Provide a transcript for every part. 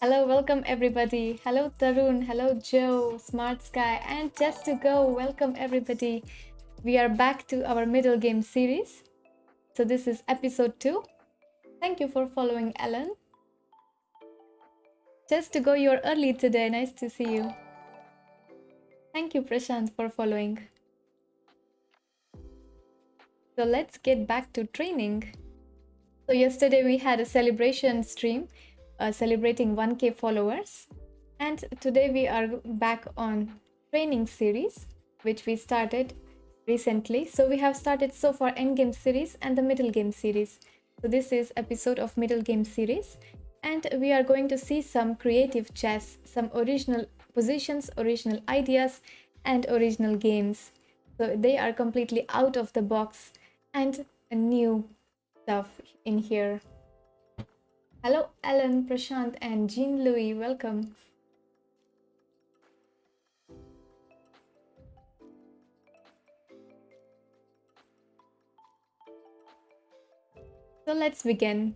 Hello, welcome everybody. Hello, Tarun. Hello, Joe, Smart Sky, and Just to Go. Welcome everybody. We are back to our middle game series. So, this is episode 2. Thank you for following, Ellen. Just to Go, you're early today. Nice to see you. Thank you, Prashant, for following. So let's get back to training. So yesterday we had a celebration stream celebrating 1K followers. And today we are back on training series, which we started recently. So we have started so far endgame series and the middle game series. So this is episode of middle game series. And we are going to see some creative chess, some original positions, original ideas, and original games. So they are completely out of the box and new stuff in here. Hello, Alan, Prashant, and Jean Louis. Welcome. So let's begin.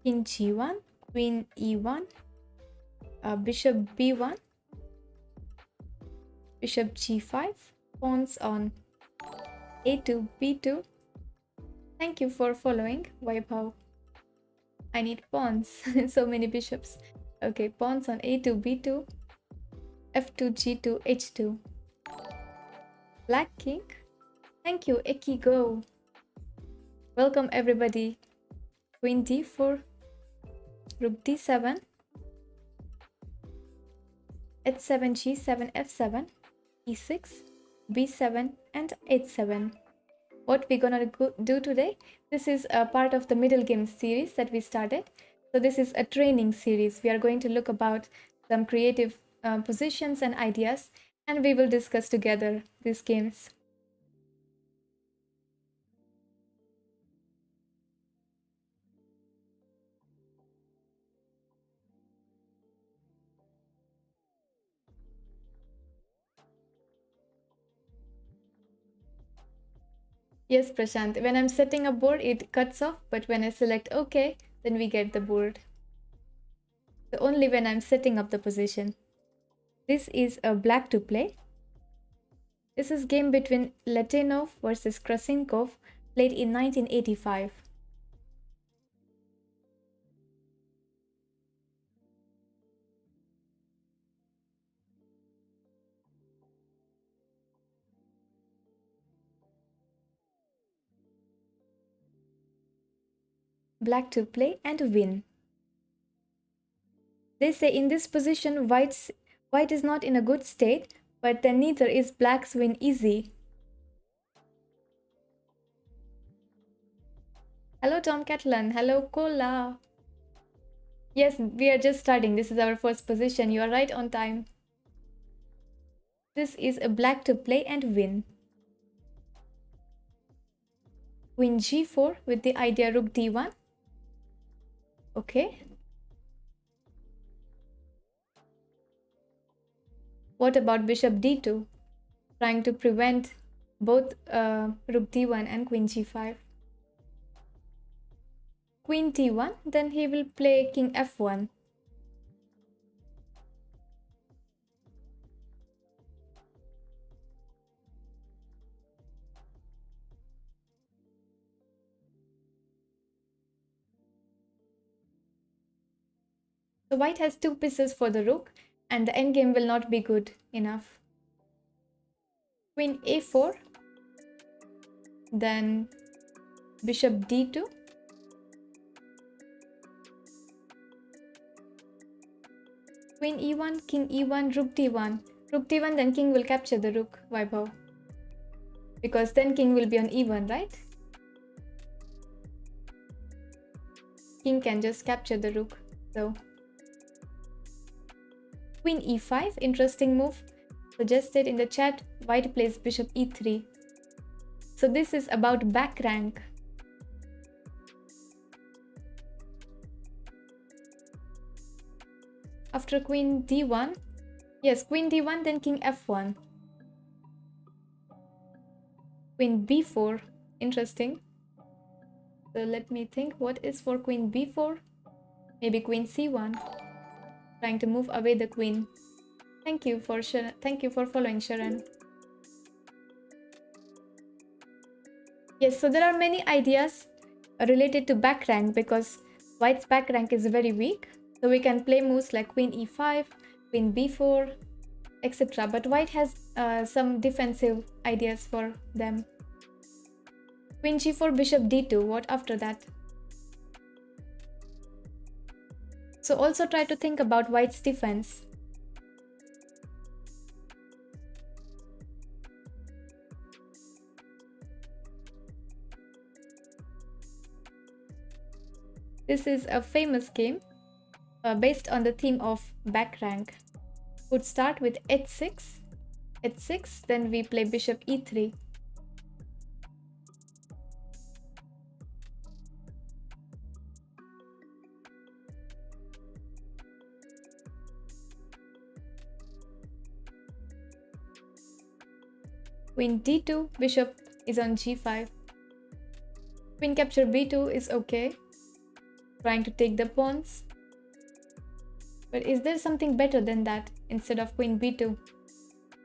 King G1, Queen E1, Bishop B1, Bishop G5, pawns on A2, B2. Thank you for following, Vaibhav. I need pawns, so many bishops. Okay, pawns on A2, B2, F2, G2, H2. Black King. Thank you, Eki Go. Welcome everybody. Queen D4, Rook D7, H7, G7, F7, E6, B7, and H7. What we're gonna do today, this is a part of the middle game series that we started. So this is a training series. We are going to look about some creative positions and ideas, and we will discuss together these games. Yes, Prashant, when I'm setting a board, it cuts off, but when I select OK, then we get the board. So only when I'm setting up the position. This is a black to play. This is game between Latinov versus Krasinkov, played in 1985. Black to play and win. They say in this position white is not in a good state, but then neither is black's win easy. Hello Tom Catalan, hello Kola. Yes, we are just starting. This is our first position. You are right on time. This is a black to play and win. Queen G4 with the idea Rook D1. Okay. What about Bishop D2? Trying to prevent both Rook D1 and Queen G5. Queen T1, then he will play King F1. So white has two pieces for the rook, and the endgame will not be good enough. Queen A4, then Bishop D2, Queen E1, King E1, Rook D1. Rook D1, then King will capture the rook, Vaibhav. Because then King will be on E1, right? King can just capture the rook, so. Queen E5, interesting move. Suggested in the chat, white plays Bishop E3. So this is about back rank. After Queen D1, yes, Queen D1, then King F1. Queen B4, interesting. So let me think, what is for Queen B4? Maybe Queen C1, trying to move away the queen. Thank you for following, Sharon. Yes, so there are many ideas related to back rank because white's back rank is very weak. So we can play moves like queen e5, queen b4, etc. But white has some defensive ideas for them. Queen g4, bishop d2. What after that? So also try to think about white's defense. This is a famous game based on the theme of back rank. Would start with h6, then we play bishop e3. Queen d2, bishop is on g5. Queen capture b2 is okay, trying to take the pawns. But is there something better than that instead of queen b2?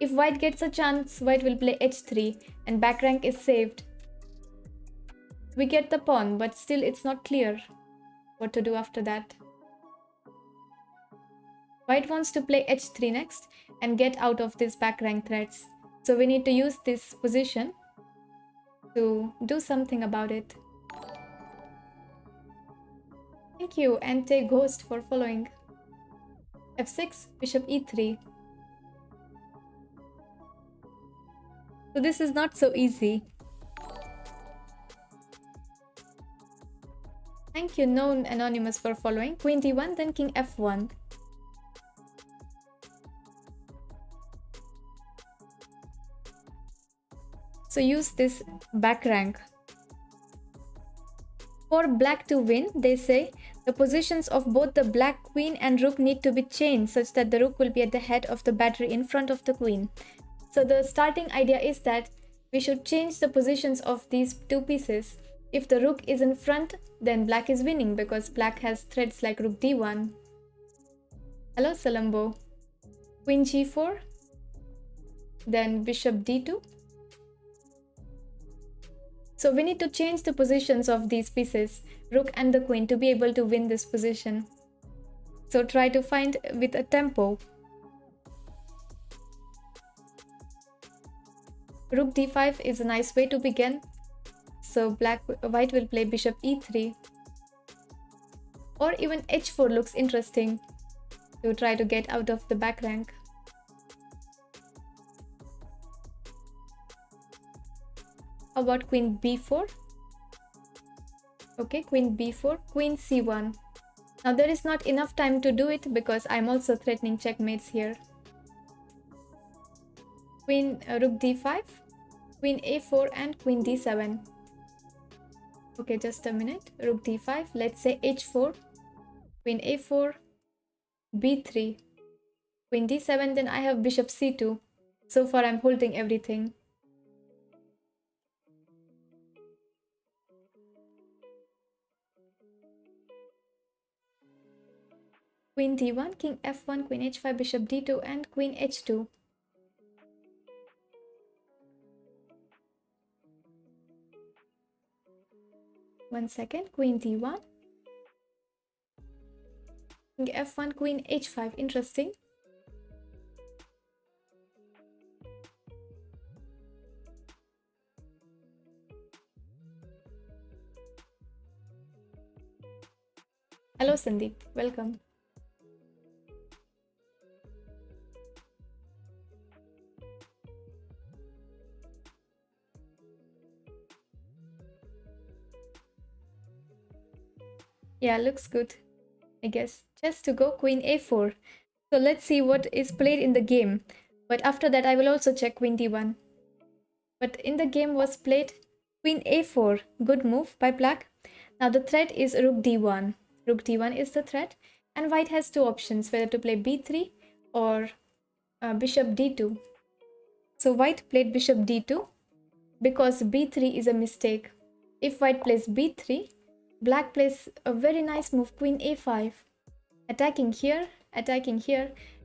If white gets a chance, white will play h3 and back rank is saved. We get the pawn, but still it's not clear what to do after that. White wants to play h3 next and get out of these back rank threats. So we need to use this position to do something about it. Thank you, Ante Ghost, for following. f6, bishop e3. So this is not so easy. Thank you, known anonymous, for following. Queen d1, then king f1. So use this back rank. For black to win, they say, the positions of both the black queen and rook need to be changed such that the rook will be at the head of the battery in front of the queen. So the starting idea is that we should change the positions of these two pieces. If the rook is in front, then black is winning because black has threats like rook d1. Hello, Salambo. Queen g4, then bishop d2. So we need to change the positions of these pieces, rook and the queen, to be able to win this position. So try to find with a tempo. Rook d5 is a nice way to begin. So white will play bishop e3. Or even h4 looks interesting to try to get out of the back rank. How about queen b4? Okay, queen b4, queen c1. Now there is not enough time to do it because I'm also threatening checkmates here. Rook d5, queen a4 and queen d7. Okay, just a minute. Rook d5, let's say h4, queen a4, b3, queen d7, then I have bishop c2. So far I'm holding everything. Queen d1, king f1, queen h5, bishop d2 and queen h2. One second, queen d1, king f1, queen h5, interesting. Hello Sandeep, welcome. Yeah, looks good, I guess. Just to go queen a4. So let's see what is played in the game. But after that, I will also check queen d1. But in the game was played queen a4. Good move by black. Now the threat is rook d1. Rook d1 is the threat. And white has two options, whether to play b3 or bishop d2. So white played bishop d2 because b3 is a mistake. If white plays b3, black plays a very nice move, queen a5, attacking here,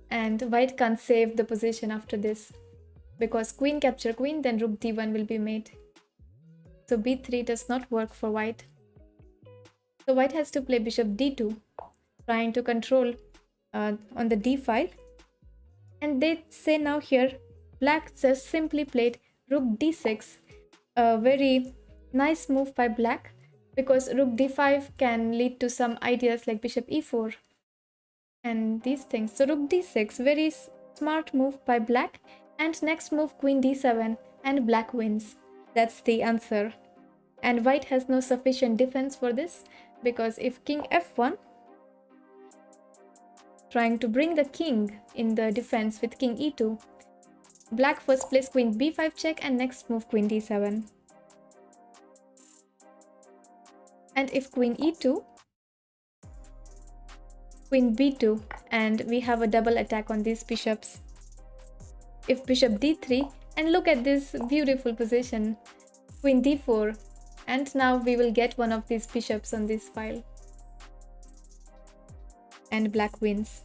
and white can't save the position after this because queen capture queen, then rook d1 will be made. So b3 does not work for white. So white has to play bishop d2. trying to control on the d file. And they say now here, black just simply played rook d6, a very nice move by black, because rook d5 can lead to some ideas like bishop e4 and these things. So rook d6, very smart move by black. And next move, queen d7, and black wins. That's the answer. And white has no sufficient defense for this, because if king f1, trying to bring the king in the defense with king e2, black first plays queen b5 check, and next move queen d7. And if queen e2, queen b2, and we have a double attack on these bishops. If bishop d3, and look at this beautiful position, queen d4, and now we will get one of these bishops on this file. And black wins.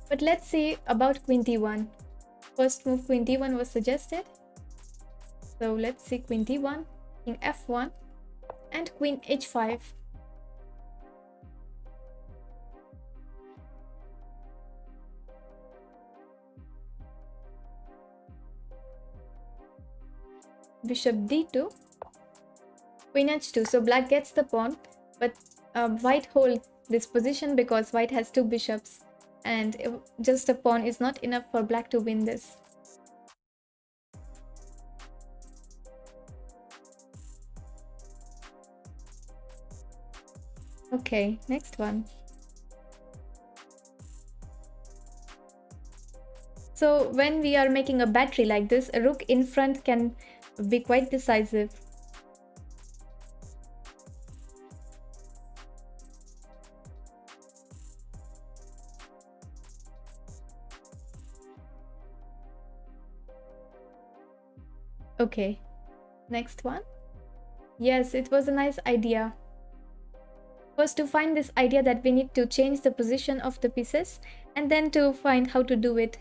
But let's see about queen d1. First move queen d1 was suggested. So let's see queen d1, king f1, and queen h5. Bishop d2, queen h2. So black gets the pawn, but white holds this position because white has two bishops, and just a pawn is not enough for black to win this. Okay, next one. So when we are making a battery like this, a rook in front can be quite decisive. Okay, next one. Yes, it was a nice idea. First, to find this idea that we need to change the position of the pieces, and then to find how to do it.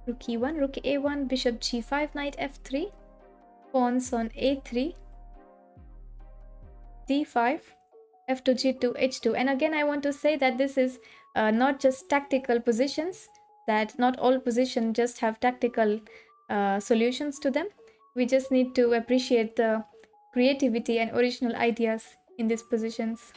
Rook e1, rook a1, bishop g5, knight f3, pawns on a3, d5, f2, g2, h2. And again, I want to say that this is not just tactical positions, that not all positions just have tactical solutions to them. We just need to appreciate the creativity and original ideas in these positions.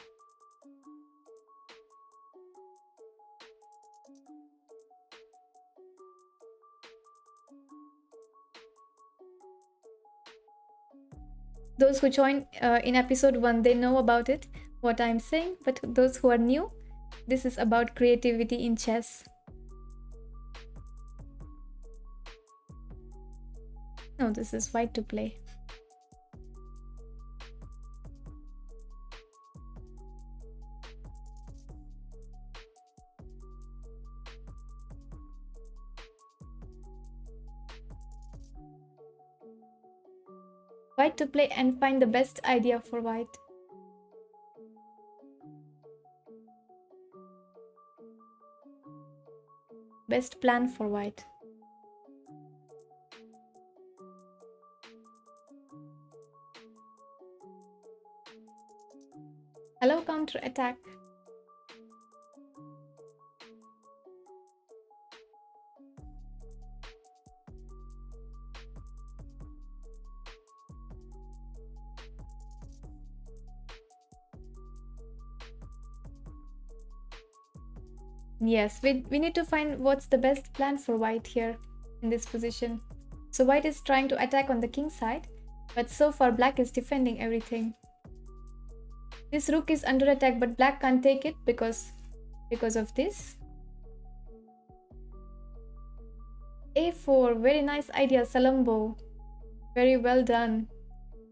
Those who joined in episode 1, they know about it, what I'm saying, but those who are new, this is about creativity in chess. No, this is white to play. White to play and find the best idea for white. Best plan for white. Hello, counter attack. Yes, we need to find what's the best plan for white here in this position. So white is trying to attack on the king side, but so far black is defending everything. This rook is under attack, but black can't take it because of this. a4, very nice idea, Salombo. Very well done.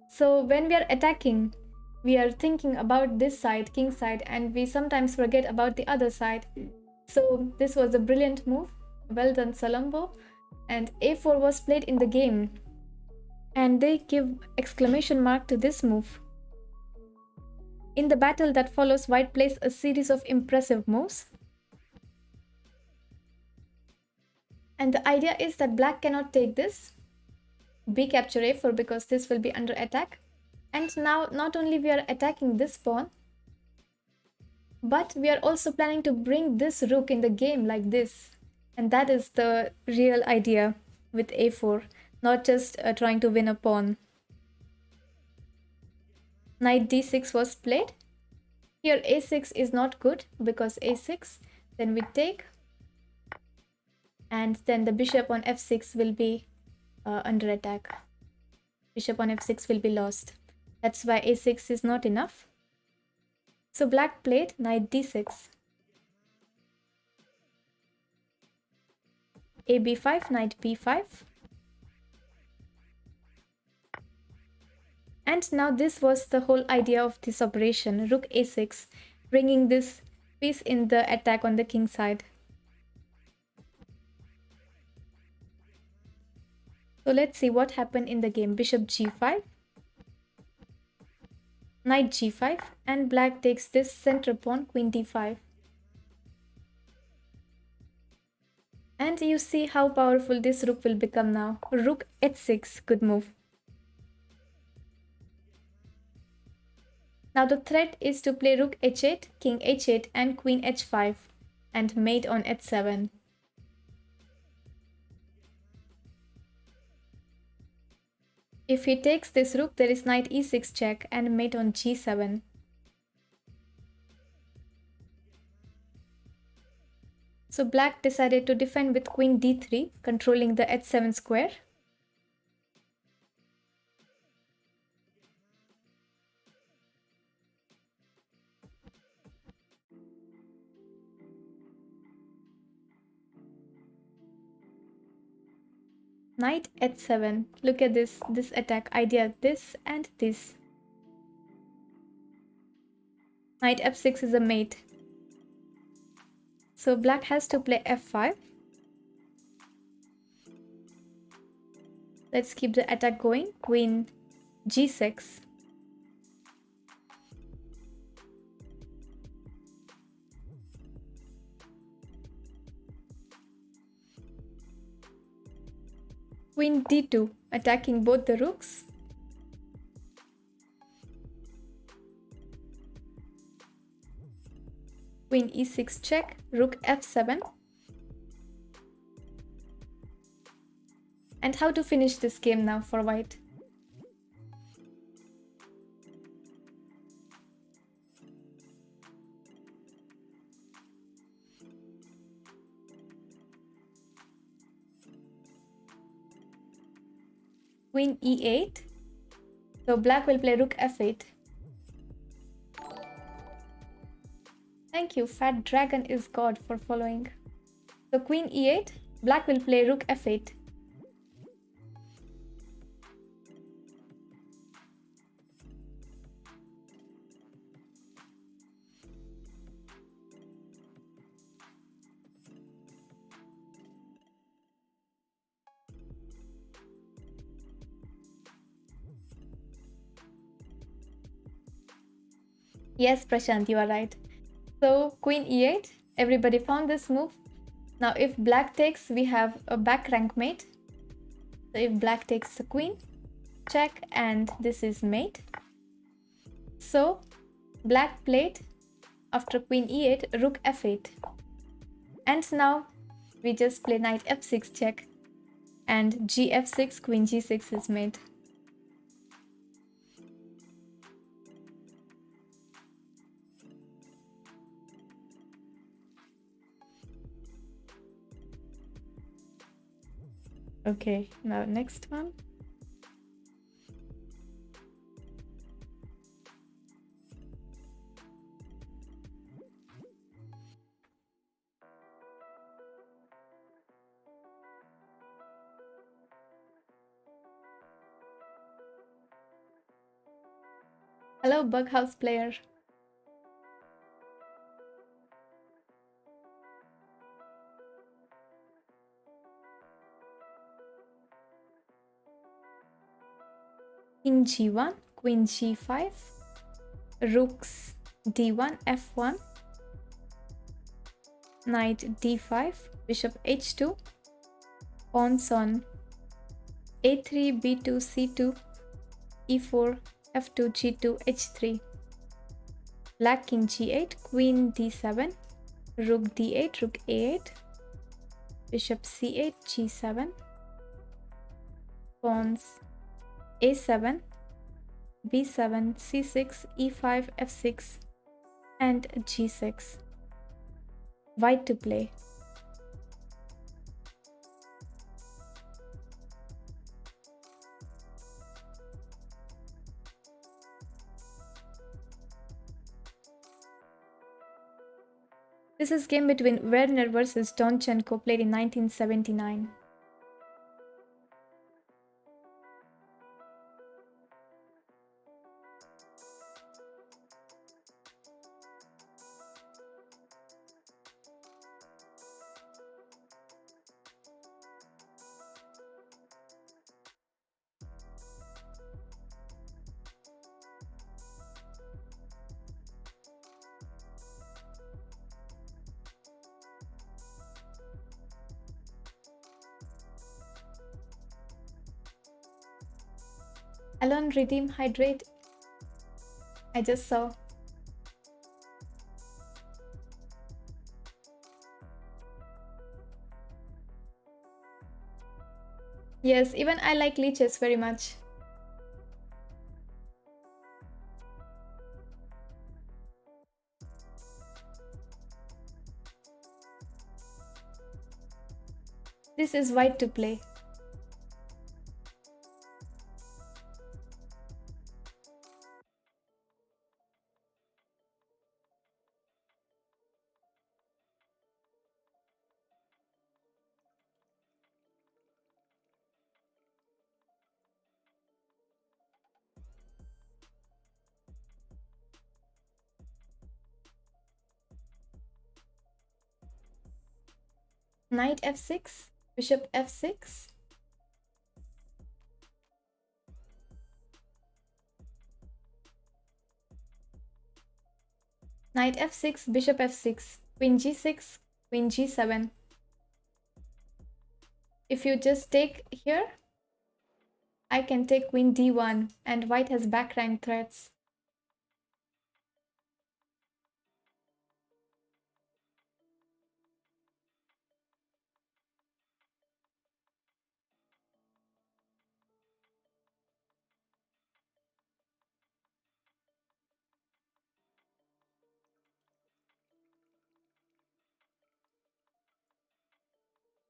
So when we are attacking, we are thinking about this side, king side, and we sometimes forget about the other side. So this was a brilliant move. Well done, Salombo. And a4 was played in the game. And they give exclamation mark to this move. In the battle that follows, white plays a series of impressive moves. And the idea is that black cannot take this. B capture a4 because this will be under attack. And now not only we are attacking this pawn, but we are also planning to bring this rook in the game like this. And that is the real idea with a4, not just trying to win a pawn. Knight d6 was played. Here a6 is not good because a6, then we take, and then the bishop on f6 will be under attack. Bishop on f6 will be lost. That's why a6 is not enough. So black played knight d6. A b5, knight b5. And now this was the whole idea of this operation, rook a6, bringing this piece in the attack on the king side. So let's see what happened in the game. Bishop g5, knight g5, and black takes this center pawn, queen d5. And you see how powerful this rook will become now. Rook h6, good move. Now the threat is to play rook h8, king h8, and queen h5, and mate on h7. If he takes this rook, there is knight e6 check and mate on g7. So black decided to defend with queen d3, controlling the h7 square. Knight h7. Look at this attack idea, this and this. Knight f6 is a mate. So black has to play f5. Let's keep the attack going. Queen g6. Queen d2, attacking both the rooks. Queen e6 check, rook f7. And how to finish this game now for white? Queen e8. So black will play rook f8. Thank you, Fat Dragon is God, for following. So queen e8, black will play rook f8. Yes, Prashant, you are right. So queen e8, everybody found this move. Now if black takes, we have a back rank mate. So if black takes the queen, check, and this is mate. So black played, after queen e8, rook f8. And now we just play knight f6 check, and gf6, queen g6 is mate. Okay, now next one. Hello, Bughouse player. King g1, queen g5, rooks d1, f1, knight d5, bishop h2, pawns on a3, b2, c2, e4, f2, g2, h3. Black king g8, queen d7, rook d8, rook a8, bishop c8, g7, pawns a7, b7, c6, e5, f6, and g6. White to play. This is game between Werner versus Donchenko, played in 1979. Alone, redeem, hydrate. I just saw. Yes, even I like leeches very much. This is white to play. Knight f6, bishop f6. Knight f6, bishop f6, queen g6, queen g7. If you just take here, I can take queen d1 and white has back rank threats.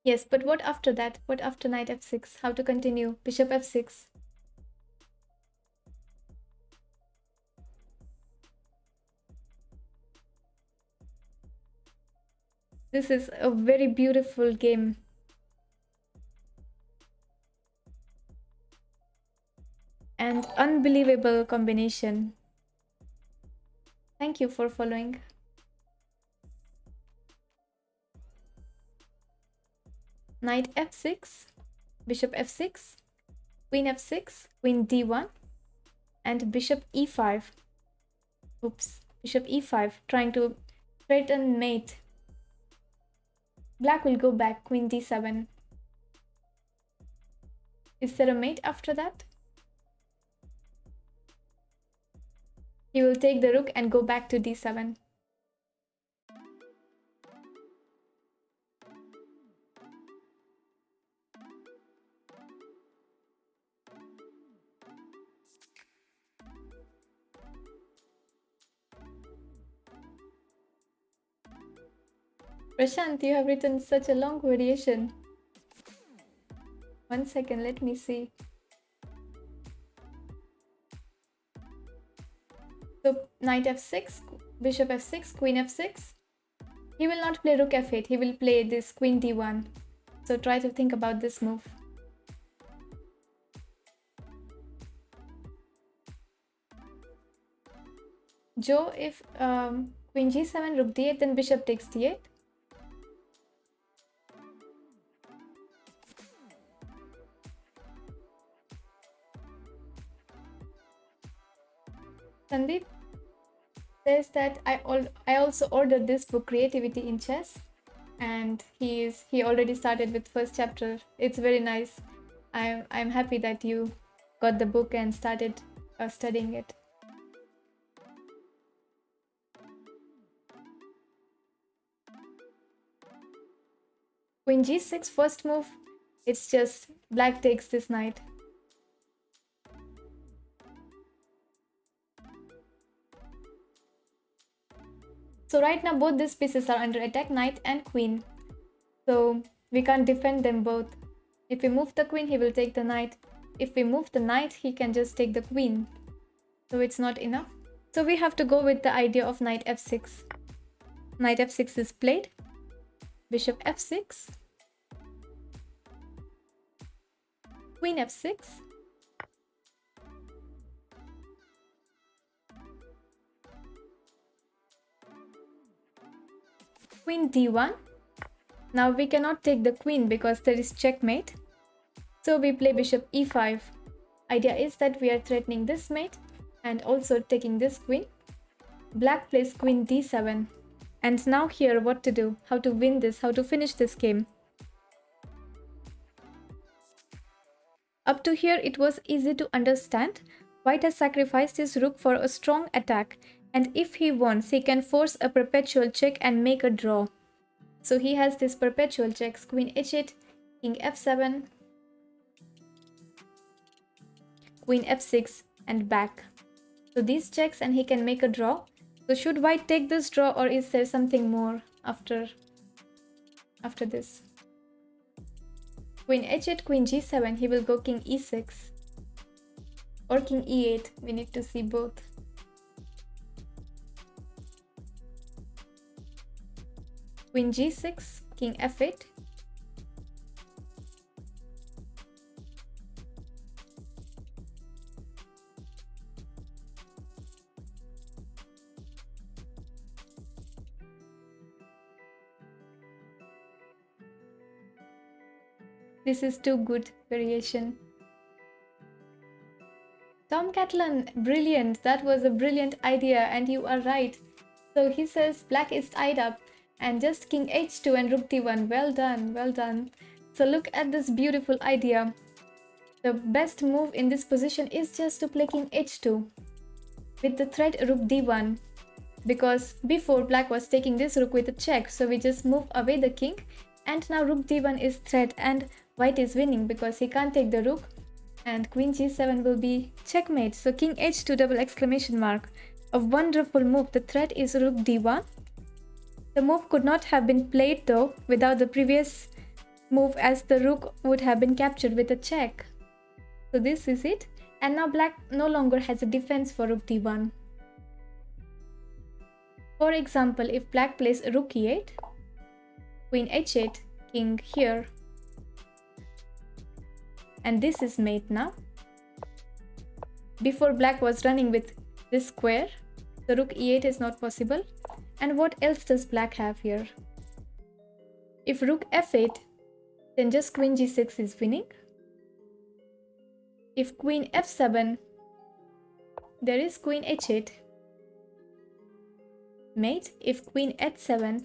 Yes, but what after that? What after knight f6? How to continue? Bishop f6. This is a very beautiful game. And unbelievable combination. Thank you for following. Knight f6, bishop f6, queen f6, queen d1, and bishop e5. Oops, bishop e5, trying to threaten mate. Black will go back, queen d7. Is there a mate after that? He will take the rook and go back to d7. Prashant, you have written such a long variation. 1 second, let me see. So knight f6, bishop f6, queen f6. He will not play rook f8, he will play this queen d1. So try to think about this move. Joe, if queen g7, rook d8, then bishop takes d8. Sandeep says that I also ordered this book, Creativity in Chess, and he already started with first chapter. It's very nice. I'm happy that you got the book and started studying it. Queen g6 first move. It's just black takes this knight. So right now both these pieces are under attack, knight and queen. So we can't defend them both. If we move the queen, he will take the knight. If we move the knight, he can just take the queen. So it's not enough. So we have to go with the idea of knight f6. Knight f6 is played. Bishop f6. Queen f6. Queen d1. Now we cannot take the queen because there is checkmate. So we play bishop e5. Idea is that we are threatening this mate and also taking this queen. Black plays queen d7. And now here what to do, how to win this, how to finish this game. Up to here it was easy to understand. White has sacrificed his rook for a strong attack, and if he wants, he can force a perpetual check and make a draw. So he has this perpetual checks, queen h8, king f7, queen f6 and back. So these checks and he can make a draw. So should white take this draw, or is there something more after this? Queen h8, queen g7, he will go king e6 or king e8. We need to see both. Queen g6, king f8. This is too good variation. Tom Catlin, brilliant. That was a brilliant idea and you are right. So he says black is tied up and just king h2 and rook d1. Well done, well done. So look at this beautiful idea. The best move in this position is just to play king h2 with the threat rook d1, because before black was taking this rook with a check, so we just move away the king and now rook d1 is threat and white is winning because he can't take the rook and queen g7 will be checkmate. So king h2 double exclamation mark. A wonderful move. The threat is rook d1. The move could not have been played though without the previous move, as the rook would have been captured with a check. So this is it, and now black no longer has a defense for rook d1. For example, if black plays rook e8, queen h8, king here, and this is mate now. Before black was running with this square, the rook e8 is not possible. And what else does black have here? If rook f8, then just queen g6 is winning. If queen f7, there is queen h8, mate. If queen h7,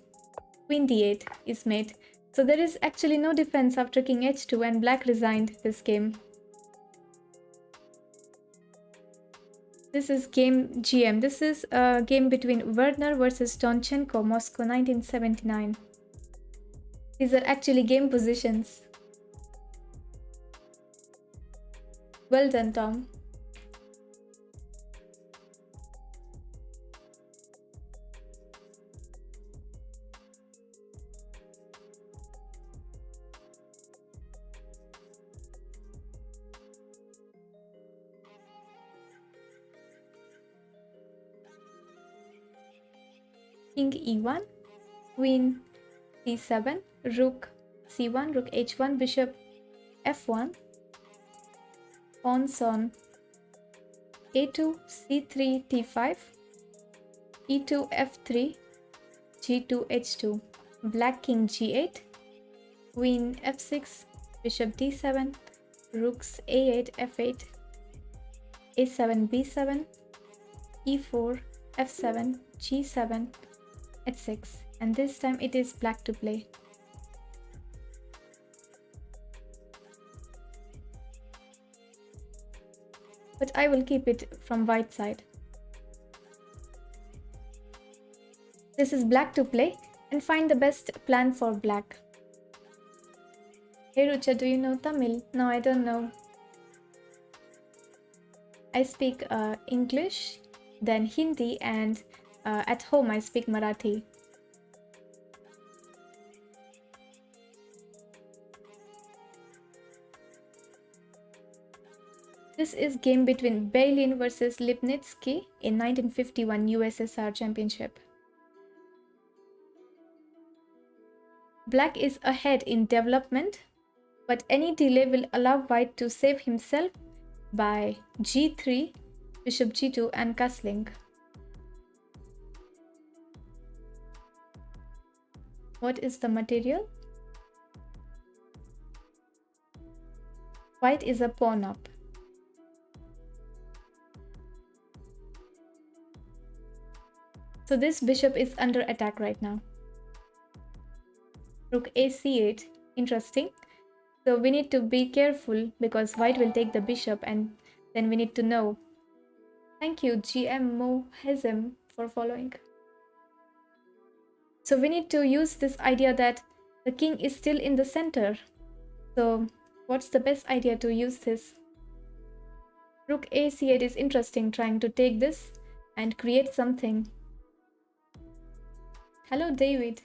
queen d8 is mate. So there is actually no defense after king h2 and black resigned this game. This is game GM. This is a game between Werner versus Tonchenko, Moscow 1979. These are actually game positions. Well done, Tom. King e1, queen c7, rook c1, rook h1, bishop f1, pawns on a2, c3, t5, e2, f3, g2, h2, black king g8, queen f6, bishop d7, rooks a8, f8, a7, b7, e4, f7, g7, h6, and this time it is black to play. but I will keep it from white side. This is black to play and find the best plan for black. Hey Rucha, do you know Tamil? No, I don't know. I speak English, then Hindi, and at home I speak Marathi. This is game between Bailin versus Lipnitsky in 1951 USSR Championship. Black is ahead in development, but any delay will allow white to save himself by g3, bishop g2 and castling. What is the material? White is a pawn up. So this bishop is under attack right now. Rook a c8, interesting. So we need to be careful because white will take the bishop, and then we need to know. Thank you GM Mohezem for following. So we need to use this idea that the king is still in the center. So what's the best idea to use this? Rook a c8 is interesting, trying to take this and create something. Hello David.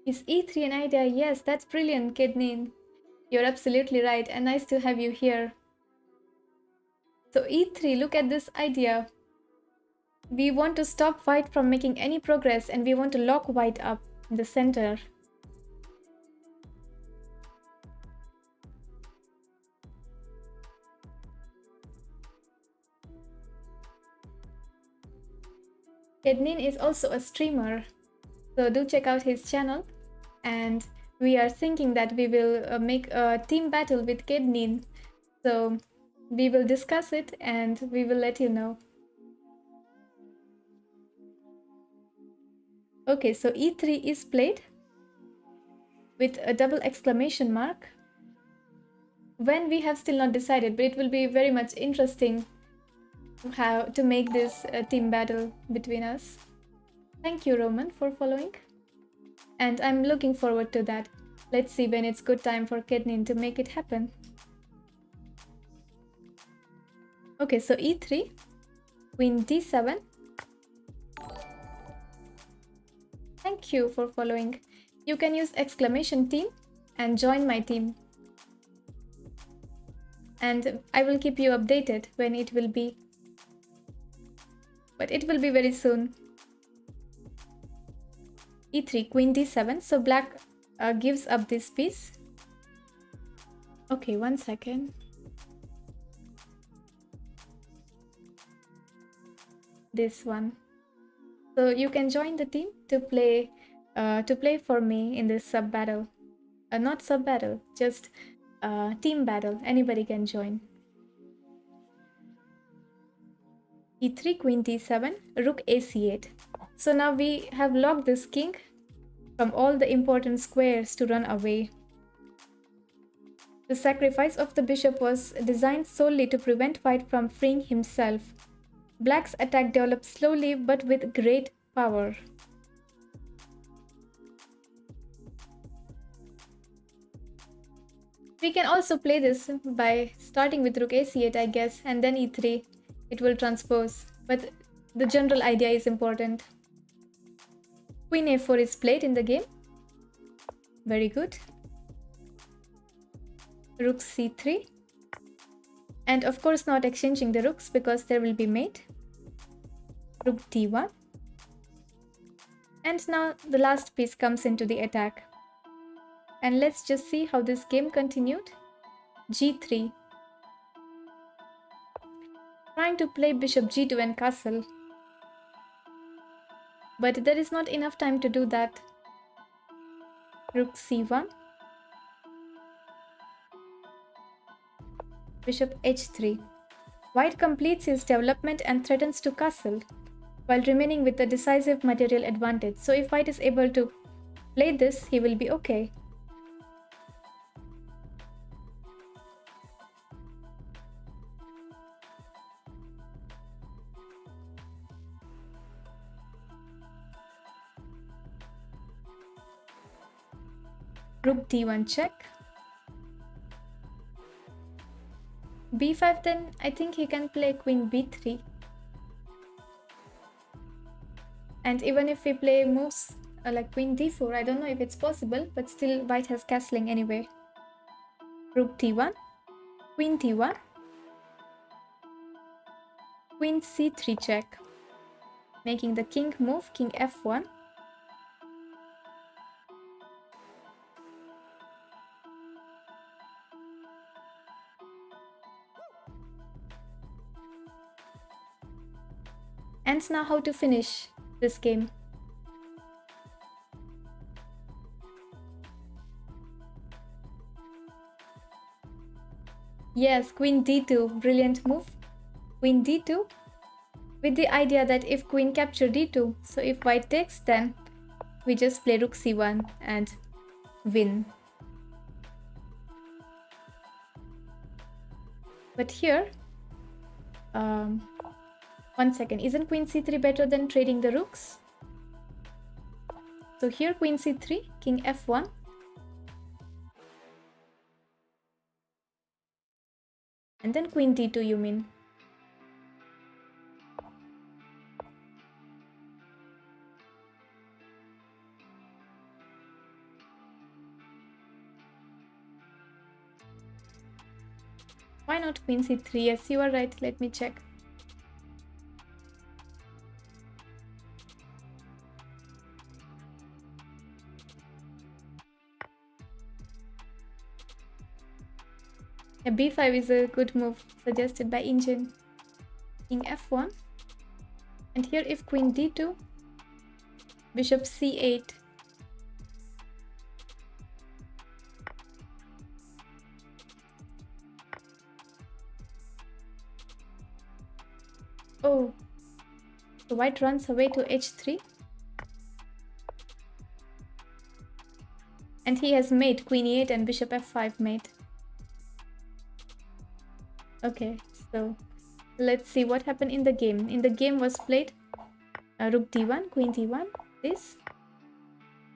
Is e3 an idea? Yes, that's brilliant, Kidnin. You're absolutely right, and nice to have you here. So e3, look at this idea. We want to stop white from making any progress, and we want to lock white up in the center. Kidnin is also a streamer, so do check out his channel. And we are thinking that we will make a team battle with Kidnin. So we will discuss it and we will let you know. Okay, so e3 is played with a double exclamation mark. When we have still not decided, but it will be very much interesting how to make this team battle between us. Thank you, Roman, for following. And I'm looking forward to that. Let's see when it's good time for Kidnin to make it happen. Okay, so e3, queen d7. Thank you for following. You can use exclamation team and join my team. And I will keep you updated when it will be. But it will be very soon. e3, queen d7. So black gives up this piece. Okay, 1 second. This one. So you can join the team to play for me in this sub battle. Not sub battle, just team battle. Anybody can join. e3, queen d7, rook a c8. So now we have locked this king from all the important squares to run away. The sacrifice of the bishop was designed solely to prevent white from freeing himself. Black's attack developed slowly but with great power. We can also play this by starting with rook a c8, I guess, and then e3. It will transpose, but the general idea is important. Queen a4 is played in the game. Very good. Rook c3. And of course not exchanging the rooks because there will be mate. Rook d1. And now the last piece comes into the attack. And let's just see how this game continued. g3. Trying to play bishop g2 and castle. But there is not enough time to do that. Rook c1. Bishop h3. White completes his development and threatens to castle, while remaining with a decisive material advantage. So if white is able to play this, he will be okay. Rook d1 check. b5, then I think he can play queen b3. And even if we play moves like queen d4, I don't know if it's possible, but still white has castling anyway. Rook t1, queen t1, queen c3 check, making the king move, king f1. And now how to finish this game. Yes, queen d2, brilliant move. Queen d2, with the idea that if queen capture d2, so if white takes, then we just play rook c1 and win. But here, one second, isn't queen c3 better than trading the rooks? So here queen c3, king f1. And then queen d2, you mean? Why not queen c3? Yes, you are right. Let me check. Yeah, b5 is a good move suggested by Engine. King f1. And here if queen d2, bishop c8. Oh, so white runs away to h3. And he has mate queen e8 and bishop f5 mate. Okay, so let's see what happened in the game. In the game was played rook d1, queen d1, this.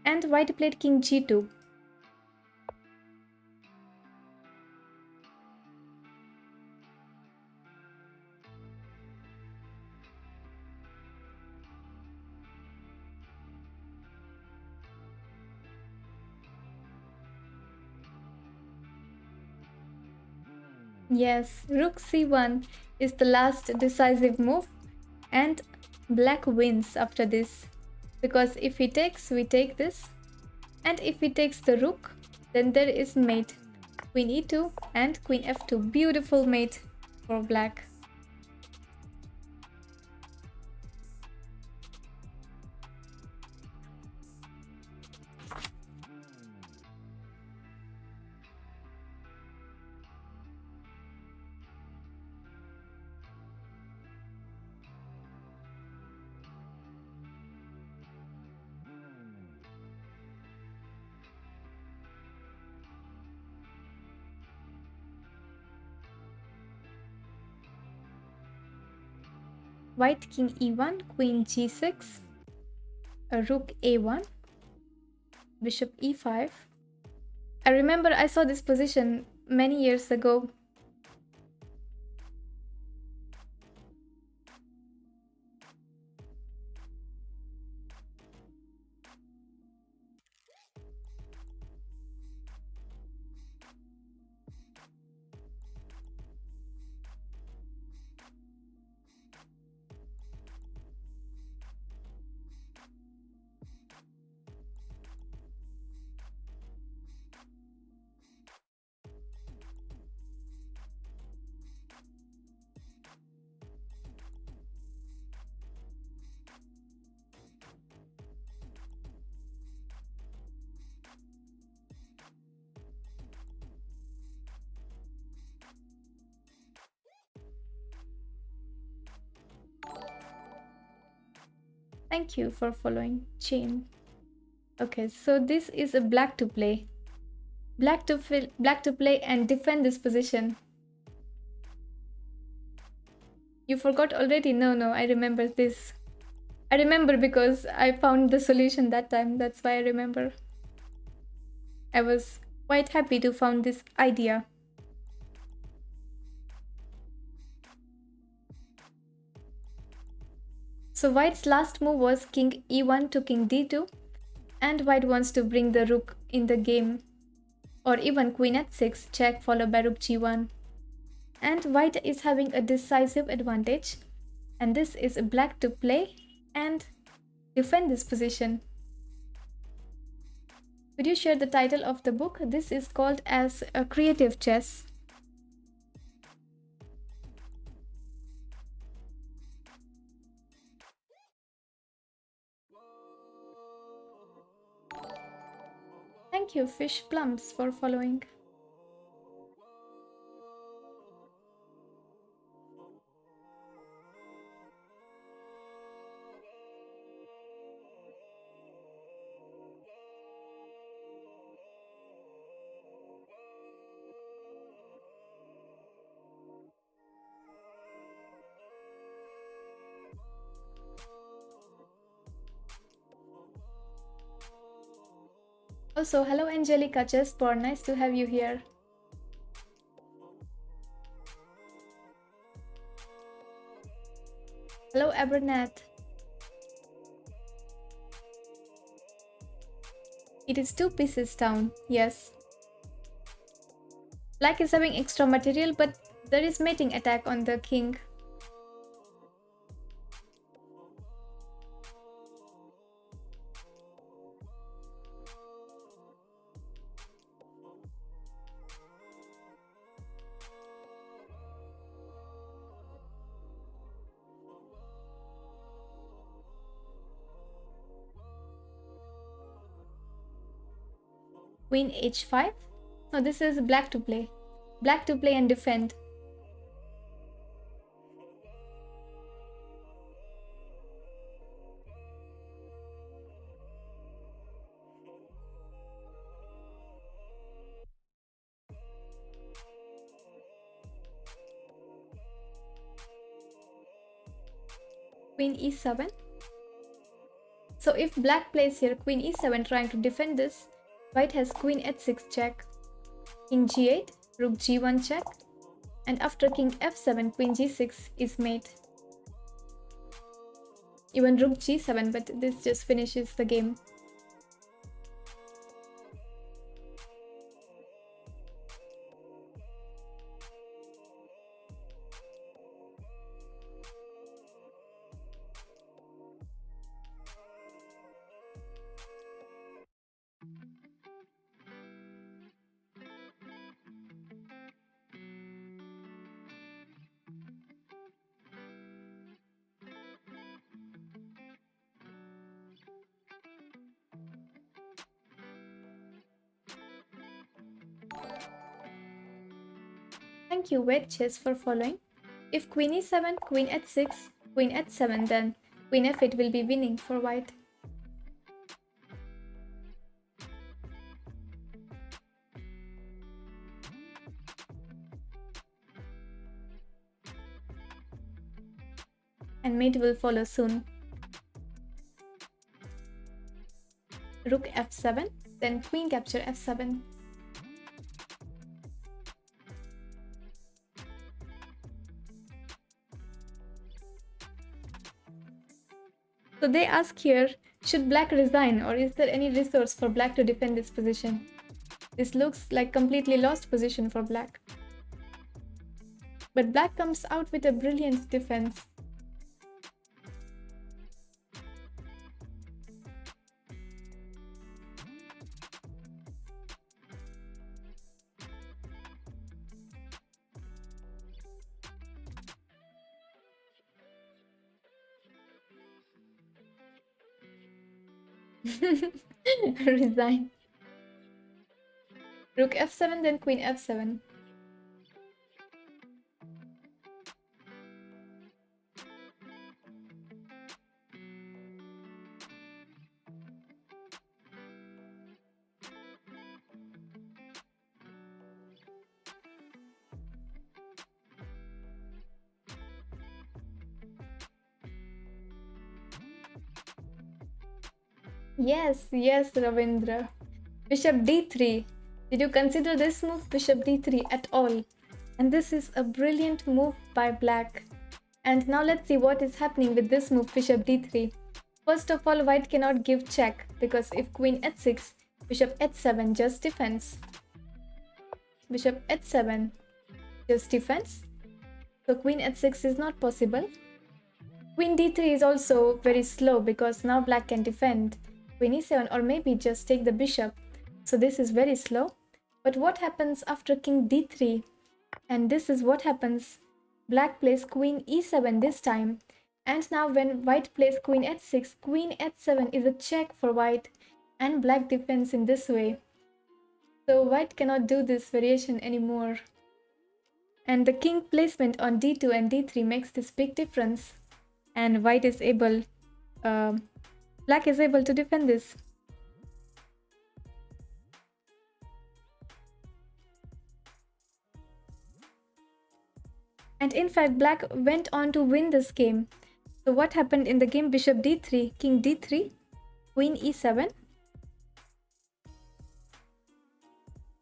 And white played king g2. Yes, rook c1 is the last decisive move, and black wins after this. Because if he takes, we take this. And if he takes the rook, then there is mate. Queen e2 and queen f2. Beautiful mate for black. White king e1, queen g6, rook a1, bishop e5. I remember I saw this position many years ago. Thank you for following. Chain. Okay, so this is a black to play. Black to play and defend this position. You forgot already? No, I remember this. I remember because I found the solution that time. That's why I remember. I was quite happy to found this idea. So white's last move was king e1 to king d2, and white wants to bring the rook in the game, or even queen h6 check followed by rook g1. And white is having a decisive advantage, and this is black to play and defend this position. Could you share the title of the book? This is called as a creative chess. Thank you, Fish Plums, for following. Also, hello Angelica Chessboard, nice to have you here. Hello Abernat. It is 2 pieces down, yes. Black is having extra material, but there is mating attack on the king. Queen h5. No, this is black to play. Black to play and defend. Queen e7. So if black plays here queen e7 trying to defend this, white has queen h6 check, king g8, rook g1 check, and after king f7, queen g6 is made. Even rook g7, but this just finishes the game. Thank you, Wedges, for following. If queen e7, queen h6, queen h7, then queen f8 will be winning for white. And mate will follow soon. Rook f7, then queen capture f7. So they ask here, should black resign, or is there any resource for black to defend this position? This looks like completely lost position for black. But black comes out with a brilliant defense. Resign. Rook f7, then queen f7. Yes, Ravindra. Bishop d3. Did you consider this move, bishop d3, at all? And this is a brilliant move by black. And now let's see what is happening with this move, bishop d3. First of all, white cannot give check because if queen h6, bishop h7 just defends. Bishop h7 just defends. So queen h6 is not possible. Queen d3 is also very slow because now black can defend. Queen e7 or maybe just take the bishop. So this is very slow. But what happens after king d3? And this is what happens. Black plays queen e7 this time. And now when white plays queen h6, queen h7 is a check for white. And black defends in this way. So white cannot do this variation anymore. And the king placement on d2 and d3 makes this big difference. And white is able, black is able to defend this. And in fact, black went on to win this game. So what happened in the game? Bishop d3, king d3, queen e7.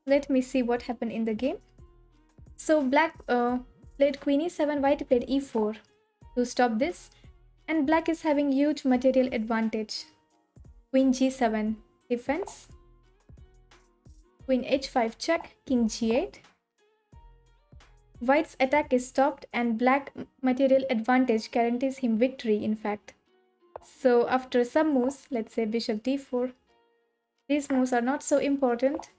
Let me see what happened in the game. So black played queen e7, white played e4 to stop this. And black is having huge material advantage. Queen g7 defense. Queen h5 check, king g8. White's attack is stopped and black material advantage guarantees him victory, in fact. So after some moves, let's say bishop d4, these moves are not so important.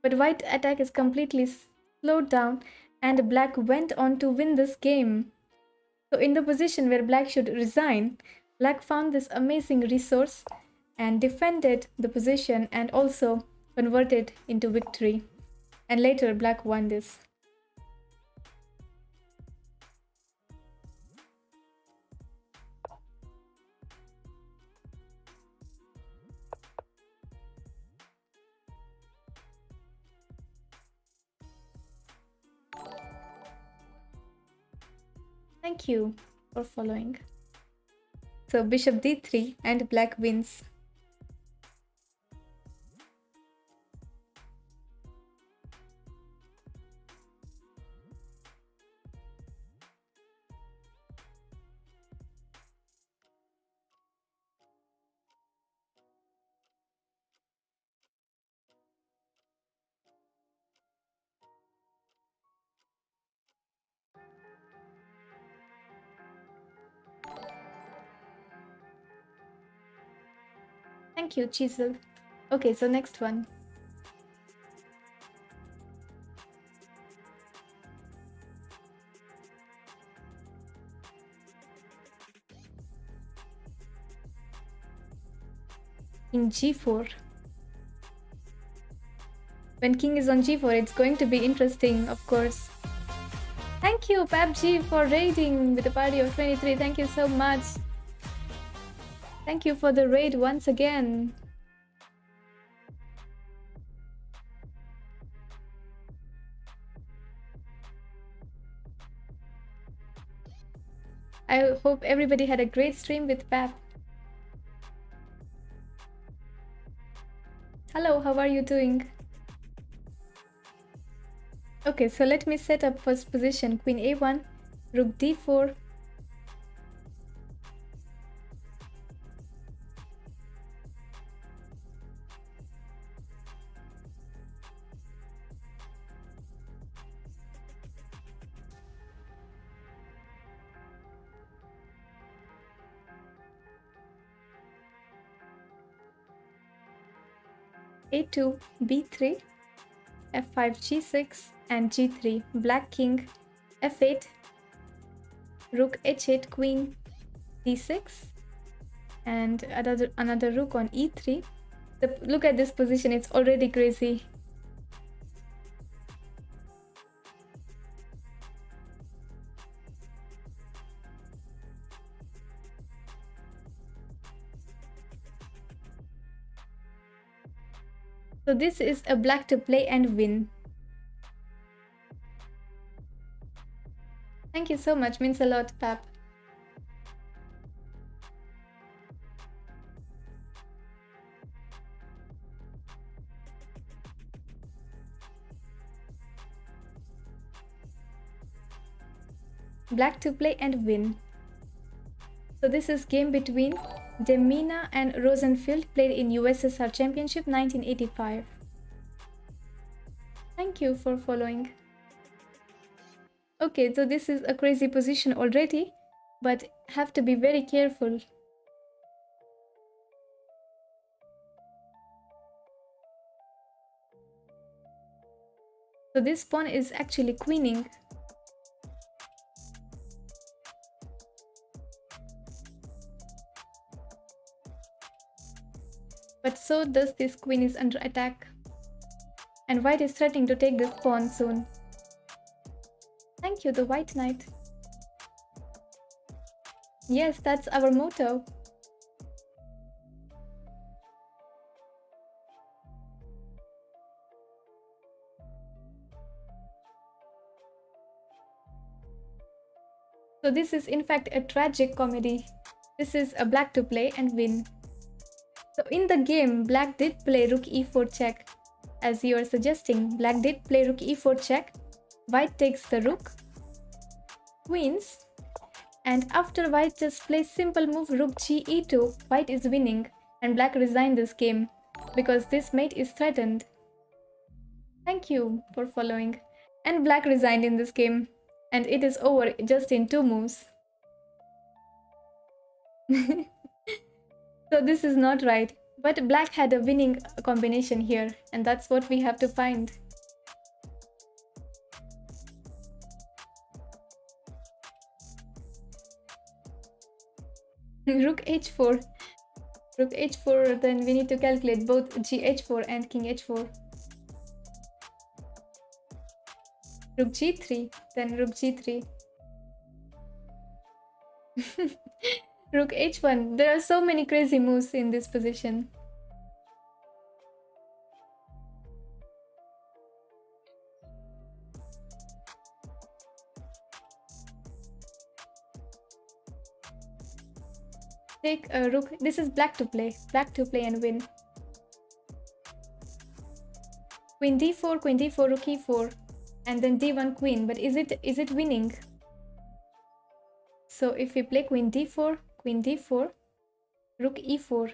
But white attack is completely slowed down and black went on to win this game. So in the position where black should resign, black found this amazing resource and defended the position and also converted into victory. And later black won this. Thank you for following. So bishop d3 and black wins. Thank you, Chisel. Okay, so next one. King g4. When king is on g4, it's going to be interesting, of course. Thank you, PUBG, for raiding with a party of 23. Thank you so much. Thank you for the raid once again. I hope everybody had a great stream with Pap. Hello, how are you doing? Okay, so let me set up first position. Queen a1, rook d4. a2, b3, f5, g6, and g3. Black king, f8, rook h8, queen d6, and another rook on e3. Look at this position, it's already crazy. So this is a black to play and win. Thank you so much, means a lot, Pap. Black to play and win. So this is game between Demina and Rosenfield, played in USSR Championship 1985. Thank you for following. Okay, so this is a crazy position already, but have to be very careful. So this pawn is actually queening. But so does this queen is under attack. And white is threatening to take this pawn soon. Thank you, the white knight. Yes, that's our motto. So this is in fact a tragic comedy. This is a black to play and win. So in the game, black did play rook e4 check. As you are suggesting, black did play rook e4 check. White takes the rook, queens, and after white just plays simple move rook g e2, white is winning, and black resigned this game because this mate is threatened. Thank you for following. And black resigned in this game, and it is over just in 2 moves. So this is not right, but black had a winning combination here, and that's what we have to find. Rook h4. Rook h4, then we need to calculate both gh4 and king h4. Rook g3, then rook g3. Rook h1. There are so many crazy moves in this position. Take a rook. This is black to play and win. Queen d4, rook e4, and then d1 queen. But is it winning? So if we play queen d4, rook e4,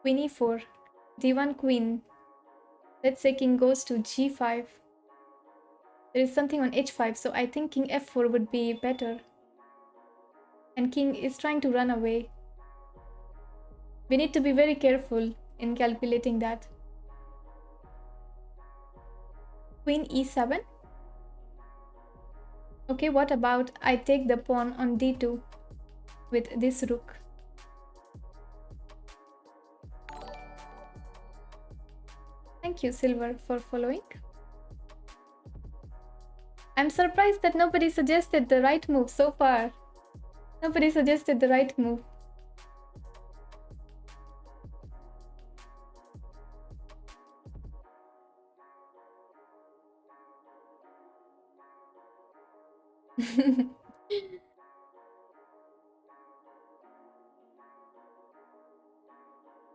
queen e4, d1 queen. Let's say king goes to g5. There is something on h5, so I think king f4 would be better. And king is trying to run away. We need to be very careful in calculating that. Queen e7. Okay, what about I take the pawn on d2 with this rook? Thank you, Silver, for following. I'm surprised that nobody suggested the right move so far. Nobody suggested the right move.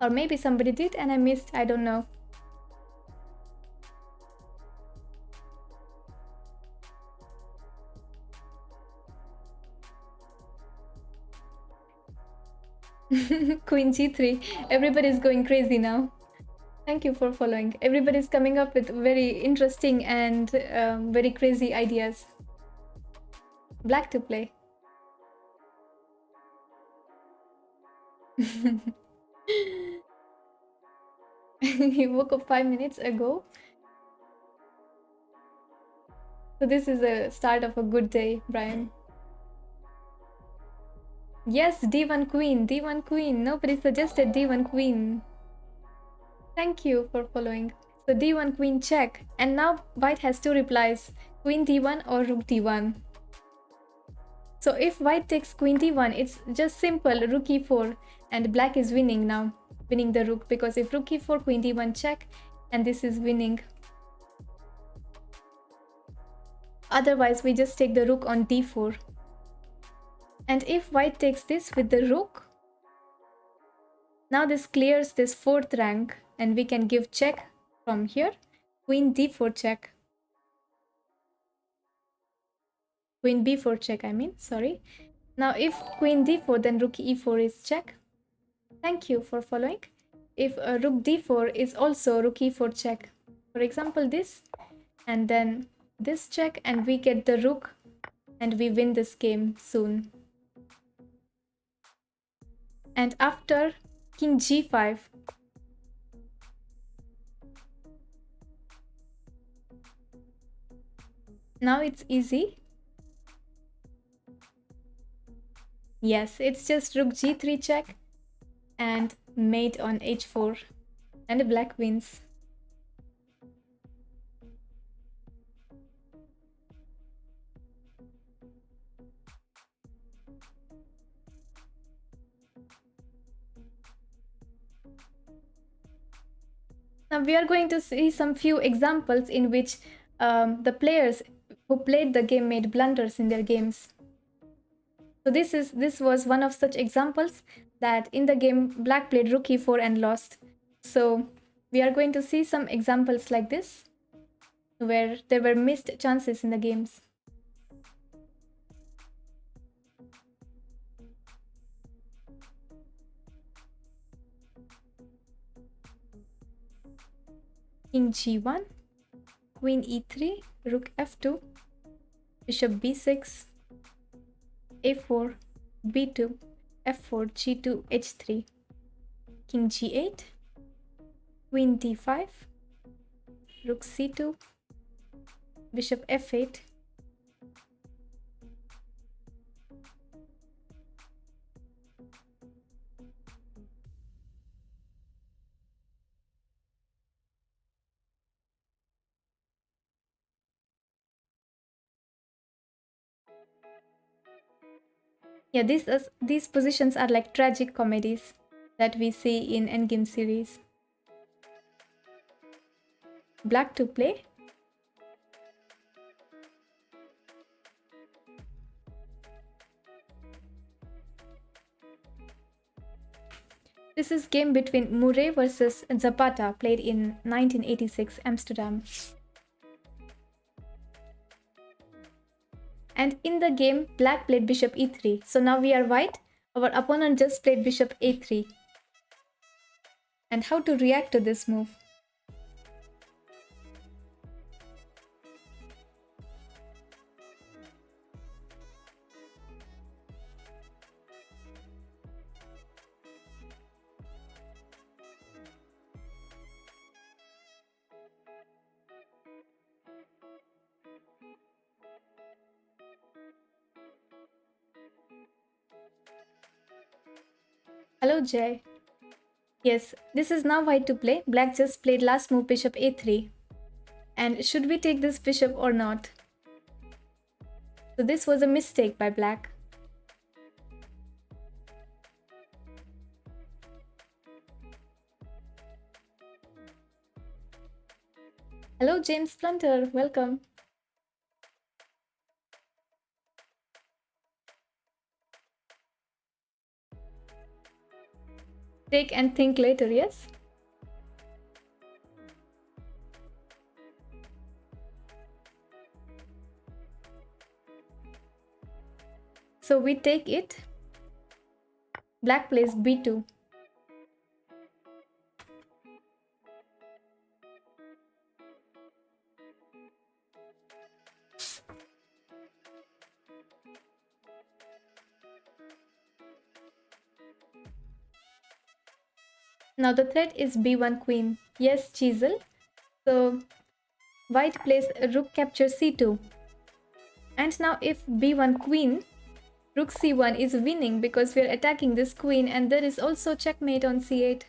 Or maybe somebody did and I missed, I don't know. Queen g3. Everybody's going crazy now. Thank you for following. Everybody's coming up with very interesting and very crazy ideas. Black to play. He woke up 5 minutes ago. So this is a start of a good day, Brian. Yes, d1 queen, d1 queen. Nobody suggested d1 queen. Thank you for following. So d1 queen check. And now white has 2 replies. Queen d1 or rook d1. So if white takes queen d1, it's just simple rook e4. And black is winning now. Winning the rook. Because if rook e4, queen d1 check. And this is winning. Otherwise, we just take the rook on d4. And if white takes this with the rook, now this clears this 4th rank and we can give check from here. Queen d4 check. Queen b4 check, I mean, sorry. Now if queen d4, then rook e4 is check. Thank you for following. If rook d4 is also rook e4 check. For example, this, and then this check, and we get the rook, and we win this game soon. And after king g5, now it's easy. Yes, it's just rook g3 check and mate on h4, and black wins. Now we are going to see some few examples in which the players who played the game made blunders in their games. So this was one of such examples, that in the game black played rook e4 and lost. So we are going to see some examples like this, where there were missed chances in the games. King g1, queen e3, rook f2, bishop b6, a4, b2, f4, g2, h3, king g8, queen d5, rook c2, bishop f8, yeah, these positions are like tragic comedies that we see in endgame series. Black to play. This is game between Murray versus Zapata, played in 1986 Amsterdam. And in the game, black played bishop e3. So now we are white. Our opponent just played bishop a3. And how to react to this move? Hello, Jay. Yes, this is now white to play. Black just played last move bishop a3. And should we take this bishop or not? So this was a mistake by black. Hello, James Plunter. Welcome. Take and think later, yes? So we take it. Black plays b2. Now the threat is b1 queen. Yes, chisel. So white plays rook capture c2. And now if b1 queen, rook c1 is winning because we are attacking this queen, and there is also checkmate on c8.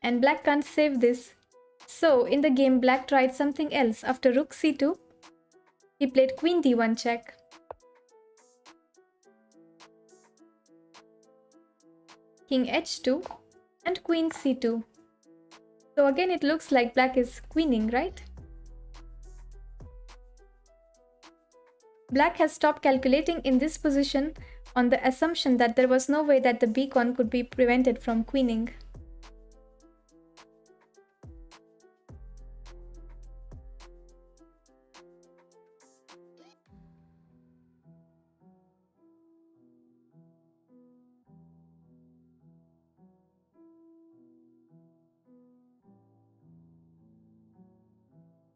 And black can't save this. So in the game, black tried something else. After rook c2, he played queen d1 check. King h2 and queen c2. So again it looks like black is queening, right? Black has stopped calculating in this position on the assumption that there was no way that the b-pawn could be prevented from queening.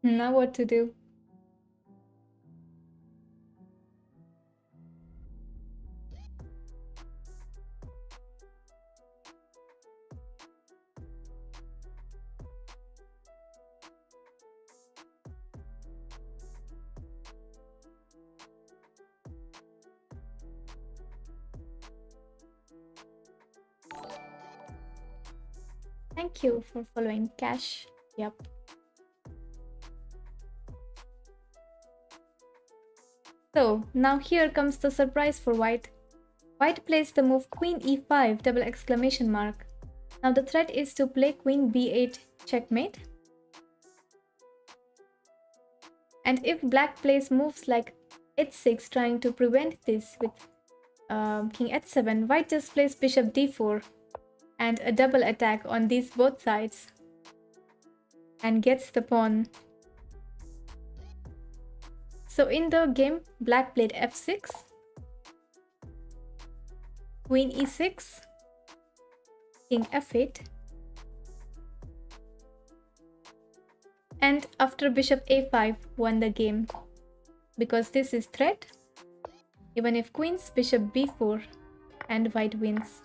Now what to do? Thank you for following Cash. Yep. So now here comes the surprise for white. White plays the move queen e5 double exclamation mark. Now the threat is to play queen b8 checkmate. And if black plays moves like h6 trying to prevent this with king h7, white just plays bishop d4 and a double attack on these both sides and gets the pawn. So in the game, black played f6, queen e6, king f8, and after bishop a5 won the game. Because this is threat, even if queens, bishop b4 and white wins.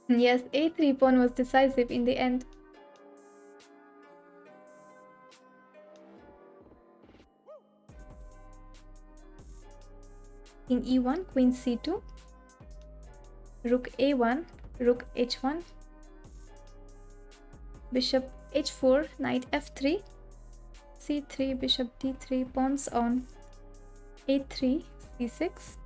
Yes, a3 pawn was decisive in the end. King e1, queen c2, rook a1, rook h1, bishop h4, knight f3, c3, bishop d3, pawns on a3, c6.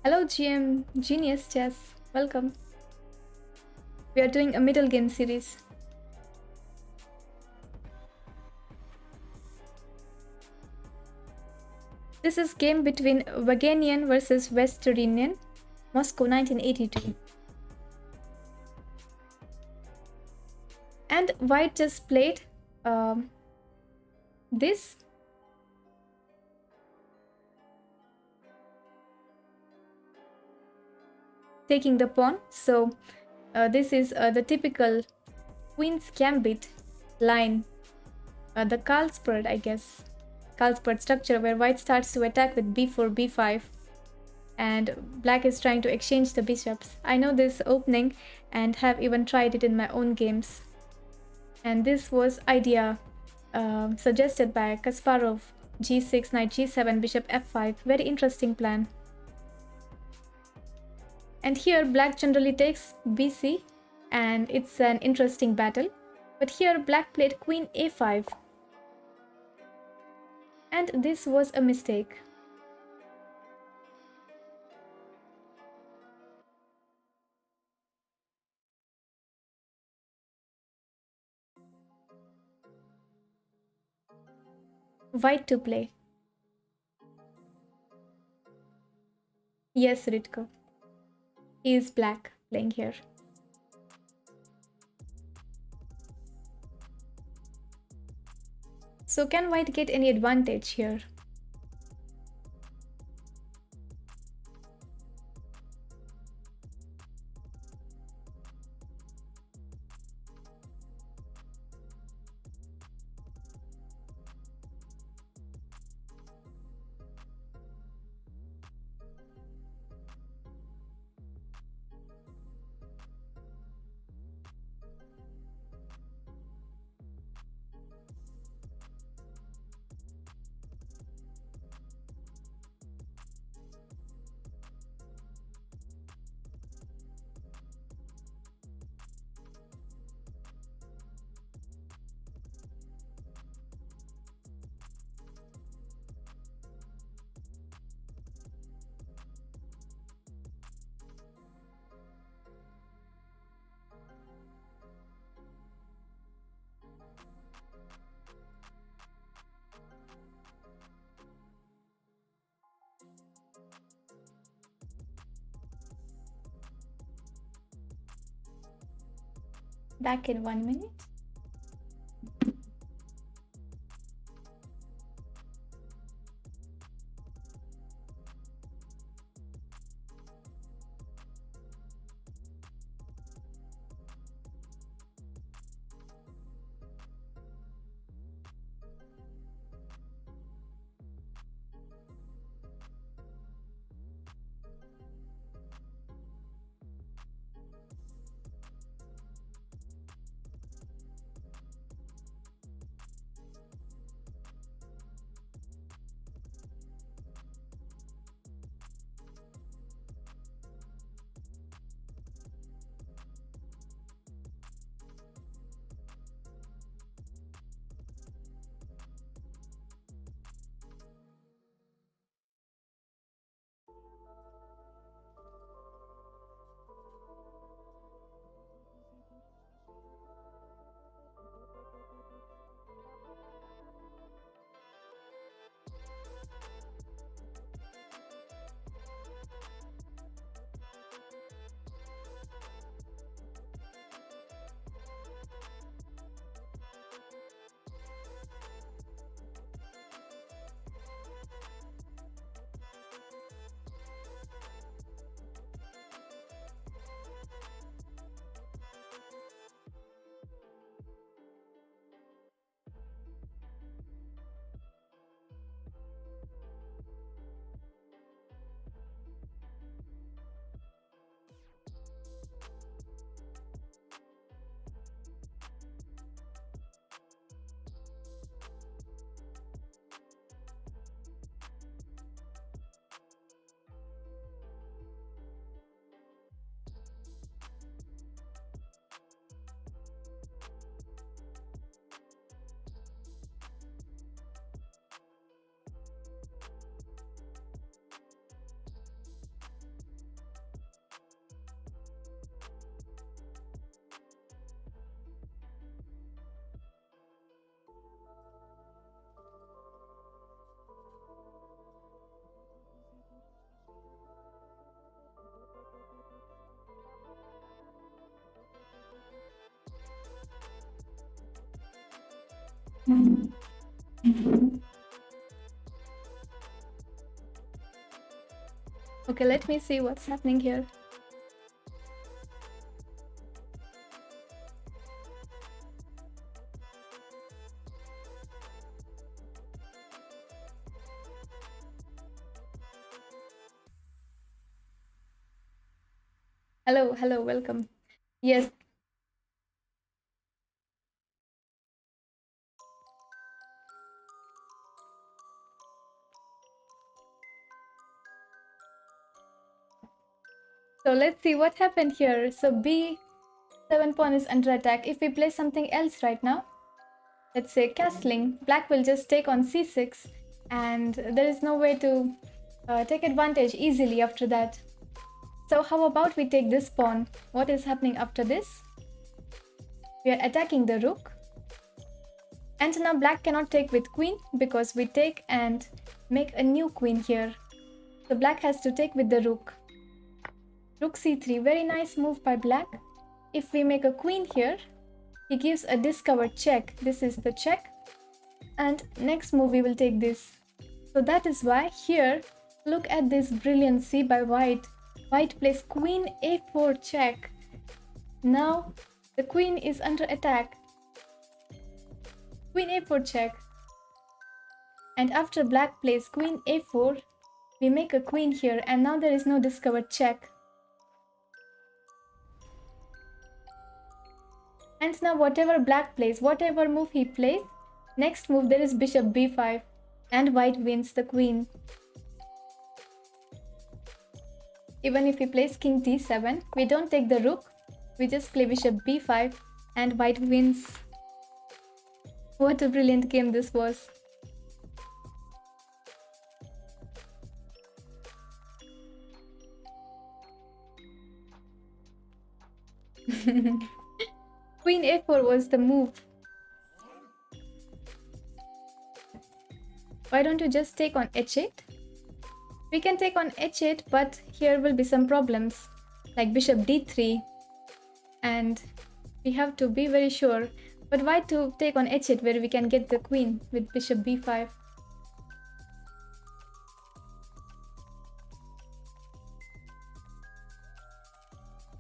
Hello GM, Genius Chess, welcome. We are doing a middle game series. This is game between Waganian versus West Turinian, Moscow 1982. And white just played this. Taking the pawn. So this is the typical Queen's Gambit line. The Carlsberg, I guess. Carlsberg structure where white starts to attack with b4, b5. And black is trying to exchange the bishops. I know this opening and have even tried it in my own games. And this was idea suggested by Kasparov. g6, knight g7, bishop f5. Very interesting plan. And here black generally takes bc and it's an interesting battle. But here black played queen a5. And this was a mistake. White to play. Yes, Ritko. He is black playing here. So can white get any advantage here? Back in 1 minute. Okay, let me see what's happening here. Hello, welcome. Yes. So let's see what happened here. So B7 pawn is under attack. If we play something else right now, let's say castling, black will just take on C6 and there is no way to take advantage easily after that. So how about we take this pawn? What is happening after this? We are attacking the rook. And now black cannot take with queen because we take and make a new queen here. So black has to take with the rook. Rook c3, very nice move by black. If we make a queen here, he gives a discovered check. This is the check. And next move we will take this. So that is why here, look at this brilliancy by white. White plays queen a4 check. Now the queen is under attack. Queen a4 check. And after black plays queen a4, we make a queen here and now there is no discovered check. And now whatever black plays, whatever move he plays, next move there is bishop b5 and white wins the queen. Even if he plays king d7, we don't take the rook, we just play bishop b5 and white wins. What a brilliant game this was. Queen a4 was the move. Why don't you just take on h8? We can take on h8, but here will be some problems like bishop d3 and We have to be very sure. But white to take on h8 where we can get the queen with bishop b5.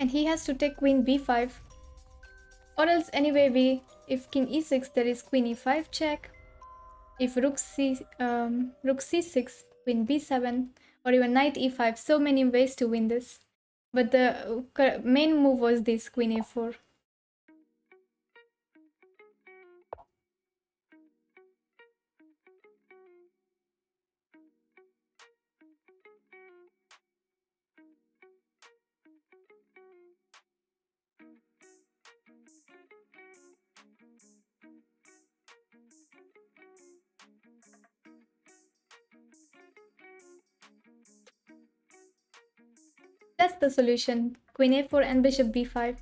And he has to take queen b5. Or else anyway if king e6 there is queen e5 check. If rook c6, queen b7, or even knight e5. So many ways to win this. But the main move was this, queen a4. That's the solution. Queen a4 and bishop b5.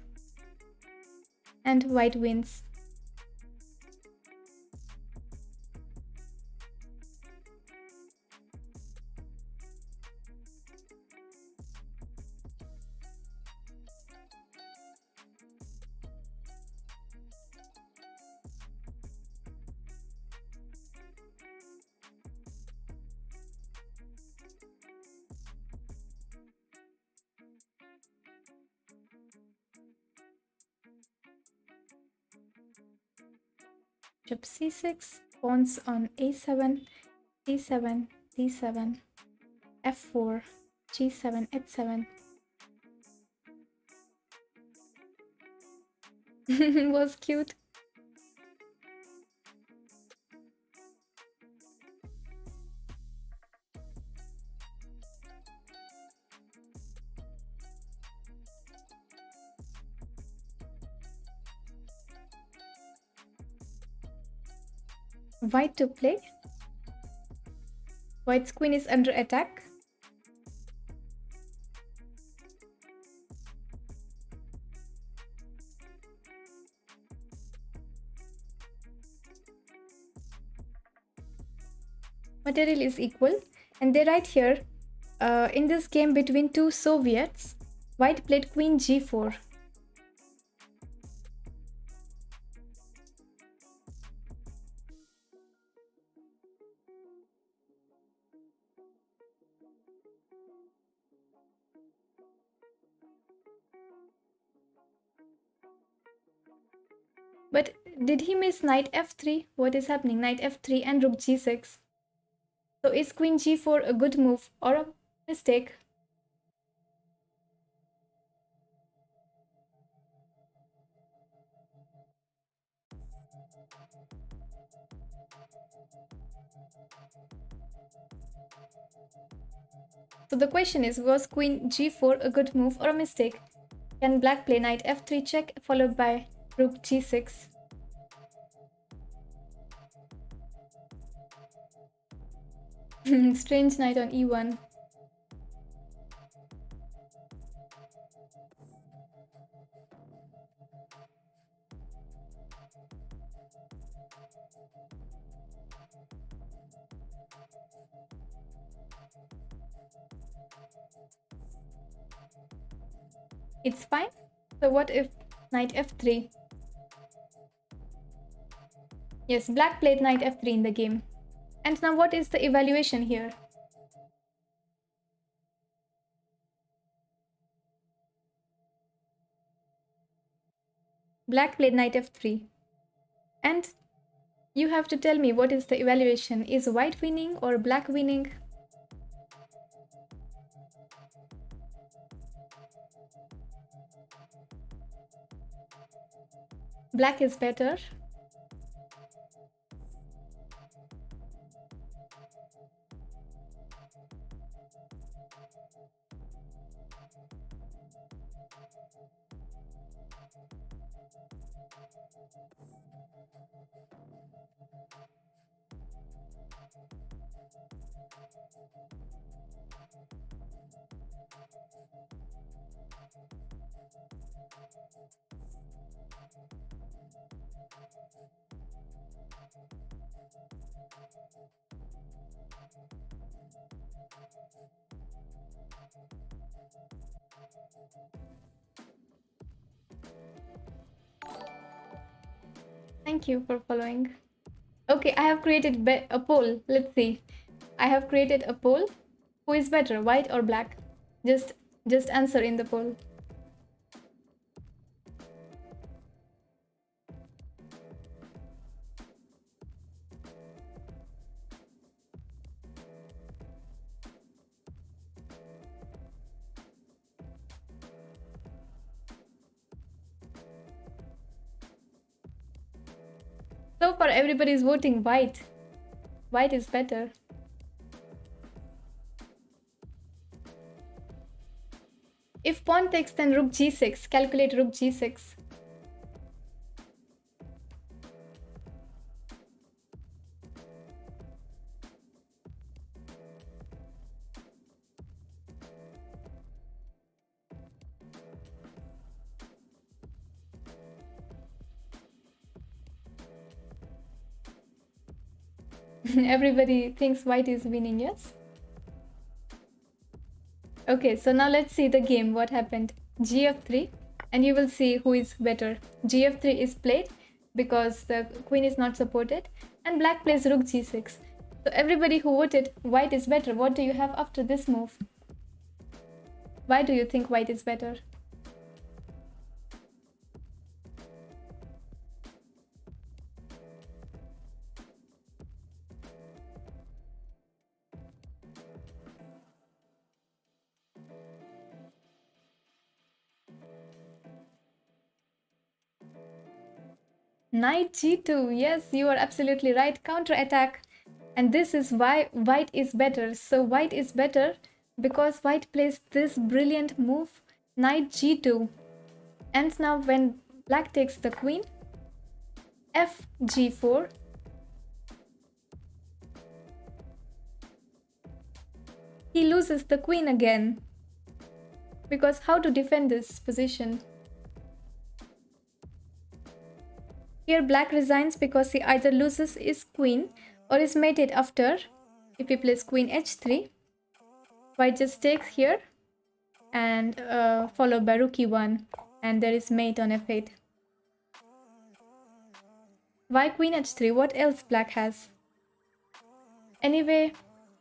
And white wins. Bishop c6, pawns on a7, d7, d7, f4, g7, h7. Was cute. White to play. White's queen is under attack. Material is equal, and they write here, in this game between two Soviets, white played queen g4. But did he miss knight f3? What is happening? Knight f3 and rook g6. So is queen g4 a good move or a mistake? So the question is, was queen g4 a good move or a mistake? Can black play knight f3 check followed by rook g6? Strange knight on e1. It's fine. So what if knight f3? Yes, black played knight f3 in the game. And now what is the evaluation here? Black played knight f3. And you have to tell me what is the evaluation. Is white winning or black winning? Black is better. Thank you for following. Okay, I have created a poll. Let's see. I have created a poll. Who is better, white or black? Just just answer in the poll. So far, everybody is voting white. White is better. If pawn takes, then rook g6. Calculate rook g6. Everybody thinks white is winning, yes? Okay, so now let's see the game. What happened? Gf3, and you will see who is better. Gf3 is played because the queen is not supported, and black plays rook g6. So everybody who voted white is better, what do you have after this move? Why do you think white is better? Knight g2. Yes, you are absolutely right. Counter attack. And this is why white is better. So white is better because white plays this brilliant move, knight g2. And now when black takes the queen, f g4. He loses the queen again. Because how to defend this position? Here black resigns because he either loses his queen or is mated after. If he plays queen h3, white just takes here and followed by rook e1, and there is mate on f8. Why queen h3? What else black has? Anyway,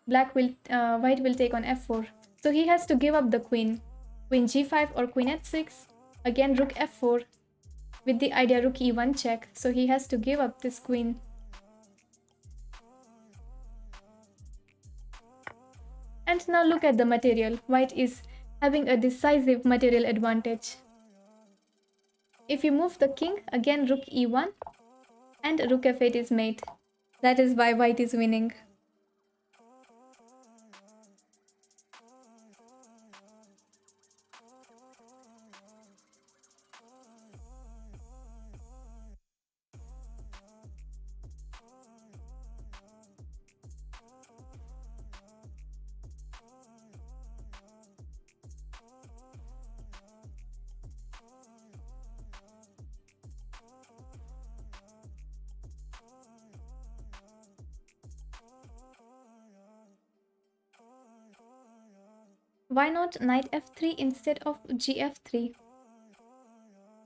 white will take on f4. So he has to give up the queen. Queen g5 or queen h6. Again rook f4. With the idea rook e1 check, so he has to give up this queen. And now look at the material. White is having a decisive material advantage. If you move the king, again rook e1 and rook f8 is mate. That is why white is winning. Why not knight f3 instead of gf3?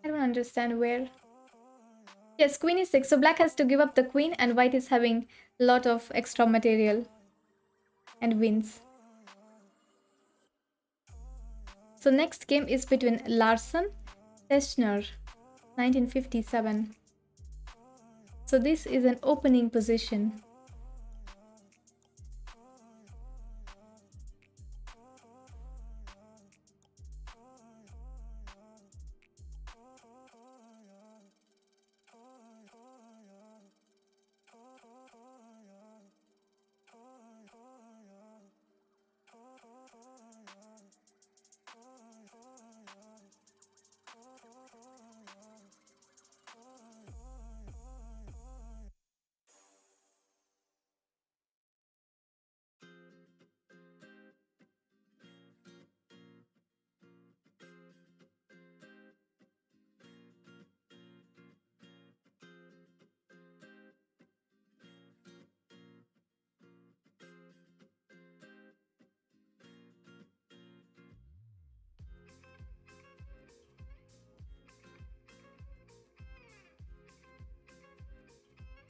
I don't understand where. Yes, queen is 6. So black has to give up the queen and white is having a lot of extra material and wins. So next game is between Larsen, Teschner, 1957. So this is an opening position.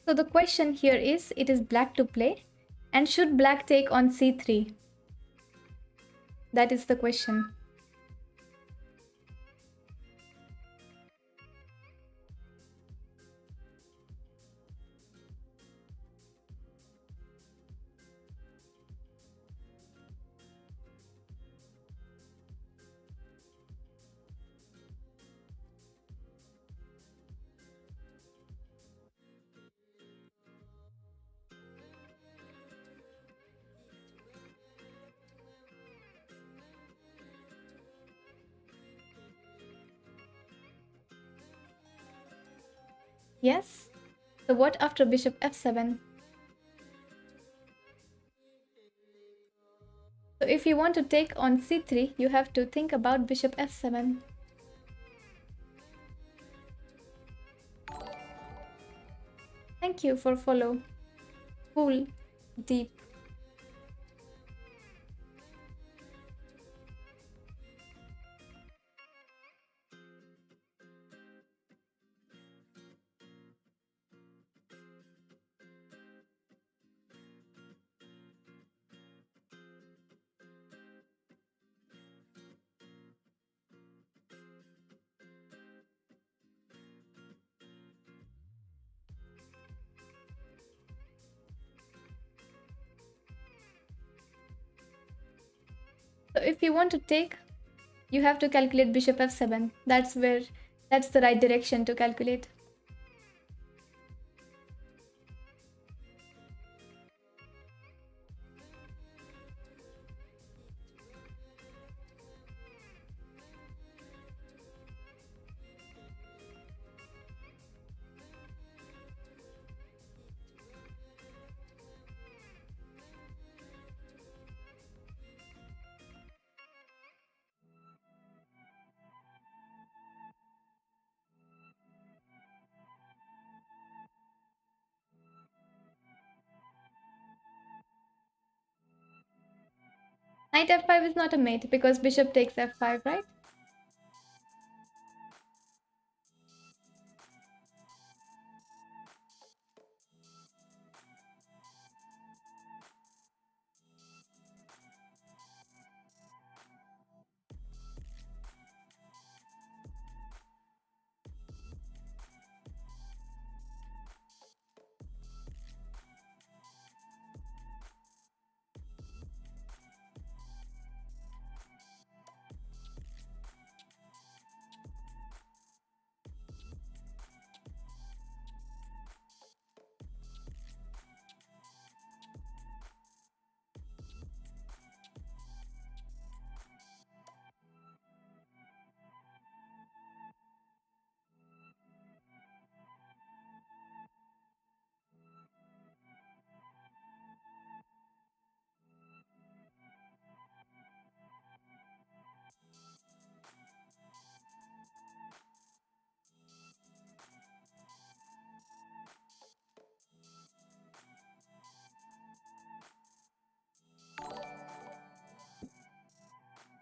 So the question here is, it is black to play, and should black take on c3? That is the question. Yes? So what after bishop f7? So if you want to take on c3, you have to think about bishop f7. Thank you for follow. Cool. Deep. So if you want to take, you have to calculate bishop f7. That's the right direction to calculate. Knight f5 is not a mate because bishop takes f5, right?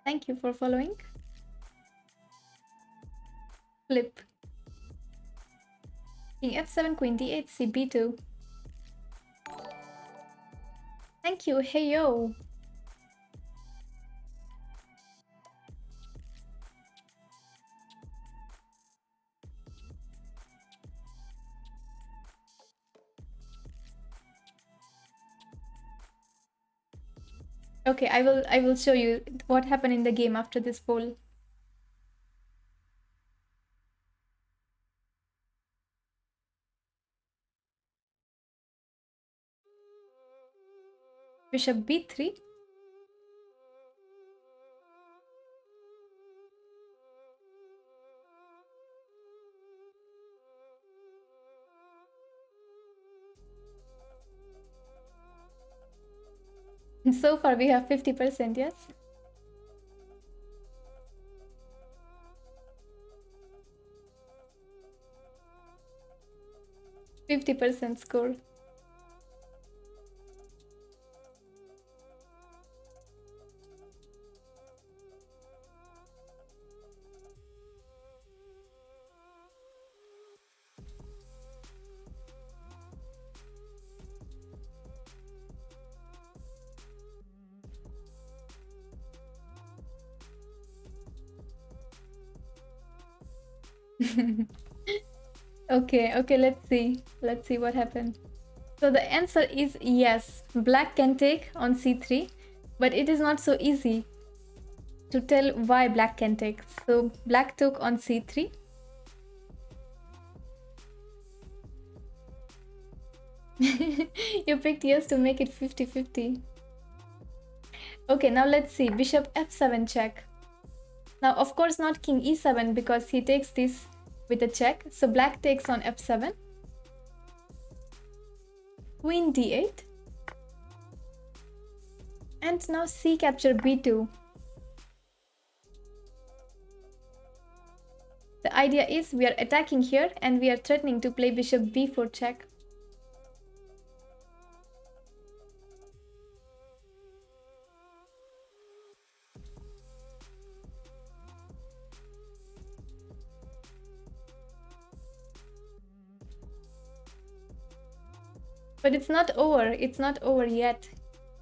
Thank you for following. Flip. King f7, queen d8, c b2. Thank you. Hey yo. Okay, I will show you what happened in the game after this poll. Bishop b3. So far we have 50%, yes? 50% score. Okay, let's see. Let's see what happened. So the answer is yes. Black can take on c3, but it is not so easy to tell why black can take. So black took on c3. You picked yes to make it 50-50. Okay, now let's see. Bishop f7 check. Now, of course, not king e7 because he takes this with a check. So black takes on f7. Queen d8. And now c capture b2. The idea is we are attacking here and we are threatening to play bishop b4 check. But it's not over yet.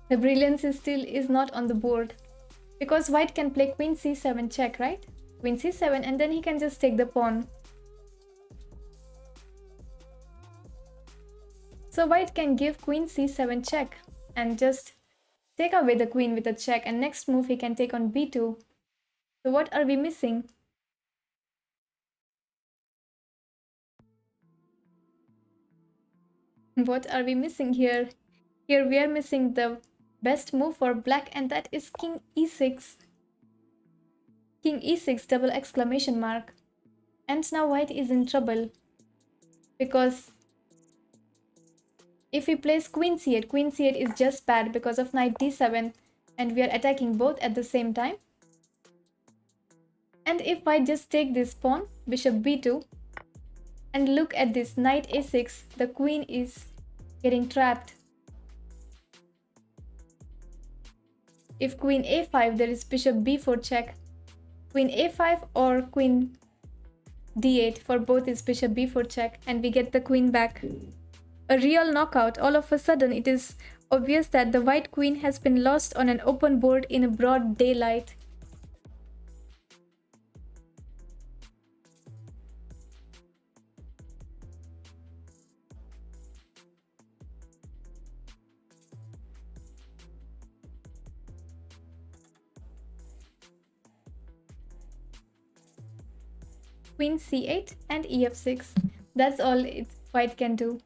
The brilliance is not on the board. Because white can play queen c7 check, right? Queen c7 and then he can just take the pawn. So white can give queen c7 check and just take away the queen with a check, and next move he can take on b2. So what are we missing? What are we missing here? Here we are missing the best move for black, and that is king e6. King e6 double exclamation mark. And now white is in trouble. Because if he plays queen c8 is just bad because of knight d7 and we are attacking both at the same time. And if white just take this pawn, bishop b2, and look at this knight a6, the queen is getting trapped. If queen a5, there is bishop b4 check. Queen a5 or queen d8, for both is bishop b4 check, and we get the queen back. A real knockout. All of a sudden it is obvious that the white queen has been lost on an open board in a broad daylight. Queen c8 and ef6. That's all white can do.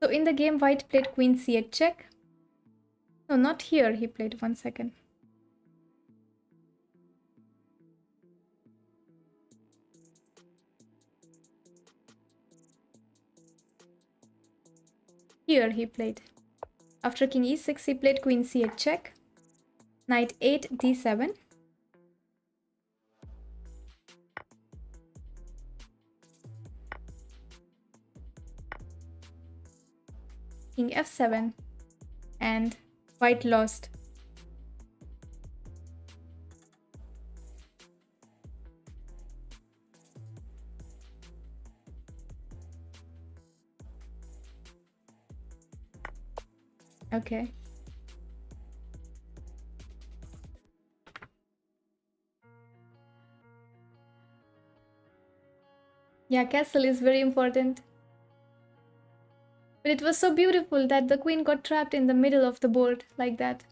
So in the game, white played queen c8 check. No, not here. He played 1 second. Here he played. After king e6, he played queen c8 check. Knight 8 d7. King f7. And white lost. Okay. Yeah, castle is very important. But it was so beautiful that the queen got trapped in the middle of the board like that.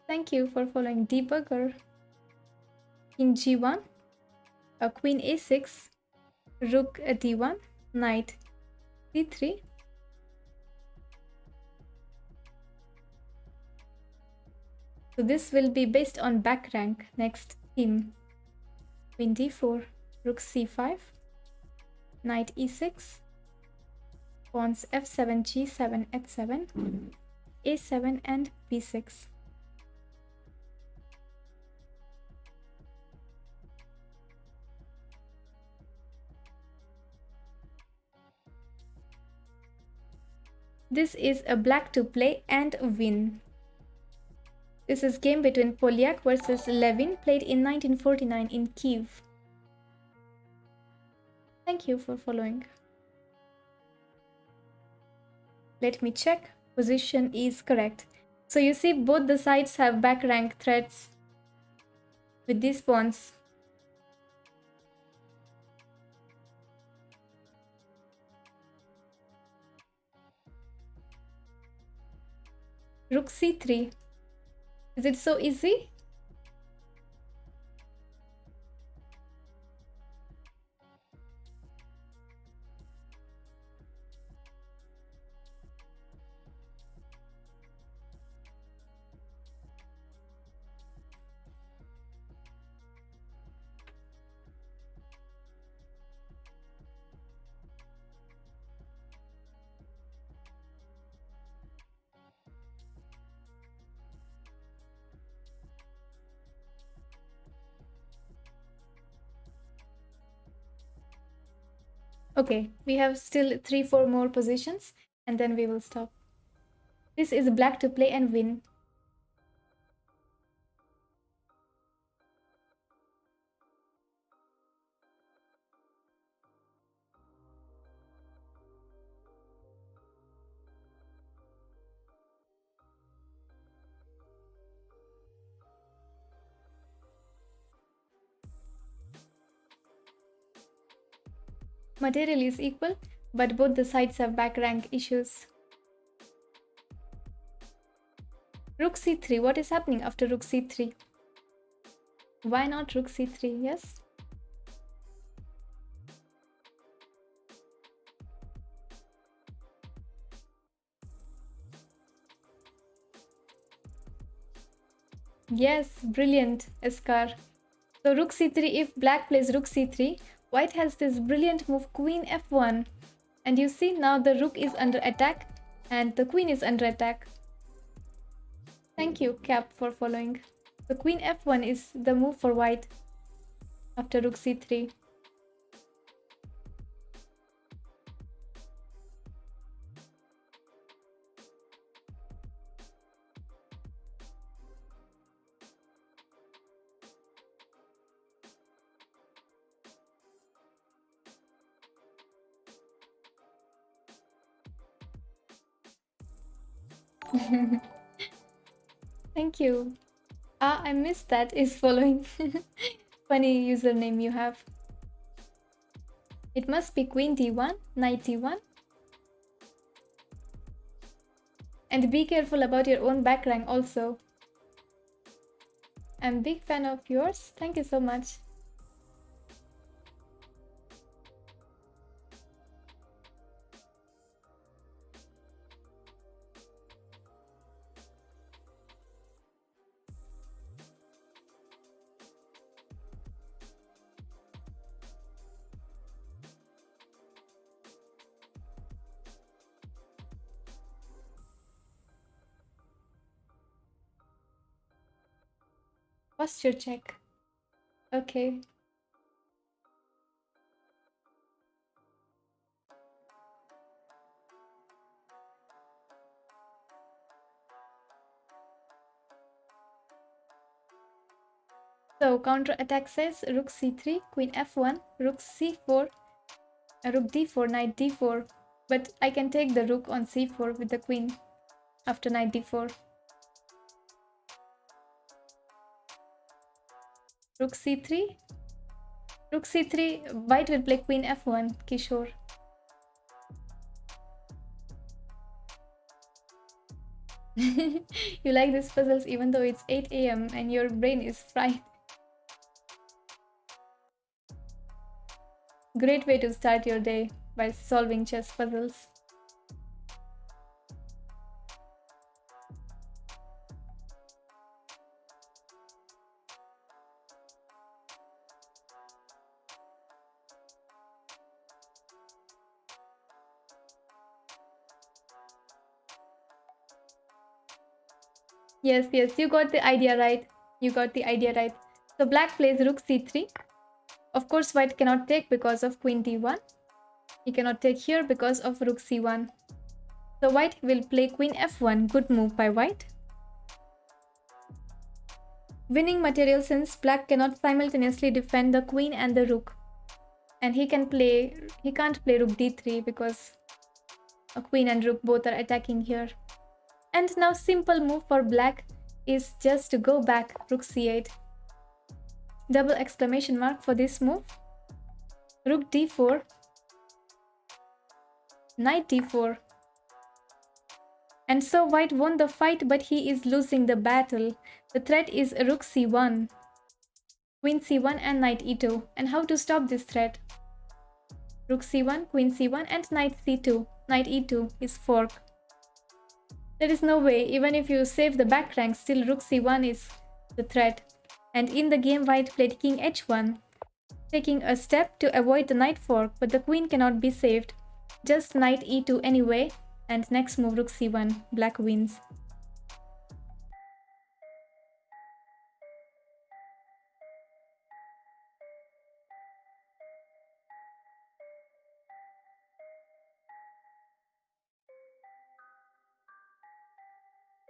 Thank you for following Debugger. King g1, queen a6, rook d1, knight d3. So this will be based on back rank. Next theme. Queen d4, rook c5, knight e6, pawns f7, g7, h7, a7 and b6. This is a black to play and win. This is game between Polyak versus Levin, played in 1949 in Kiev. Thank you for following. Let me check. Position is correct. So you see both the sides have back rank threats with these pawns. Rook c3. Is it so easy? Okay, we have still 3-4 more positions and then we will stop. This is black to play and win. Material is equal, but both the sides have back rank issues. Rook c3. What is happening after rook c3? Why not rook c3? Yes. Yes, brilliant, Eskar. So rook c3, if black plays rook c3, white has this brilliant move queen f1. And you see now the rook is under attack and the queen is under attack. Thank you, Cap, for following. The queen f1 is the move for white after rook c3. Thank you. Ah, I missed that is following. Funny username you have. It must be queen d1, knight d1. And be careful about your own back rank also. I'm a big fan of yours. Thank you so much. Posture check. Okay. So counter attack says rook c3, queen f1, rook c4, rook d4, knight d4. But I can take the rook on c4 with the queen after knight d4. Rook c3. Rook c3, white will play queen f1, Kishore. You like these puzzles even though it's 8 AM and your brain is fried. Great way to start your day by solving chess puzzles. Yes, you got the idea right. You got the idea right. So black plays rook c3. Of course, white cannot take because of queen d1. He cannot take here because of rook c1. So white will play queen f1. Good move by white. Winning material since black cannot simultaneously defend the queen and the rook. And he can't play rook d3 because A queen and rook both are attacking here. And now simple move for black is just to go back, rook c8. Double exclamation mark for this move. Rook d4. Knight d4. And so white won the fight, but he is losing the battle. The threat is rook c1. Queen c1 and knight e2. And how to stop this threat? Rook c1, queen c1 and knight c2. Knight e2 is fork. There is no way, even if you save the back rank, still rook c1 is the threat. And in the game, white played king h1, taking a step to avoid the knight fork, but the queen cannot be saved. Just knight e2 anyway, and next move rook c1, black wins.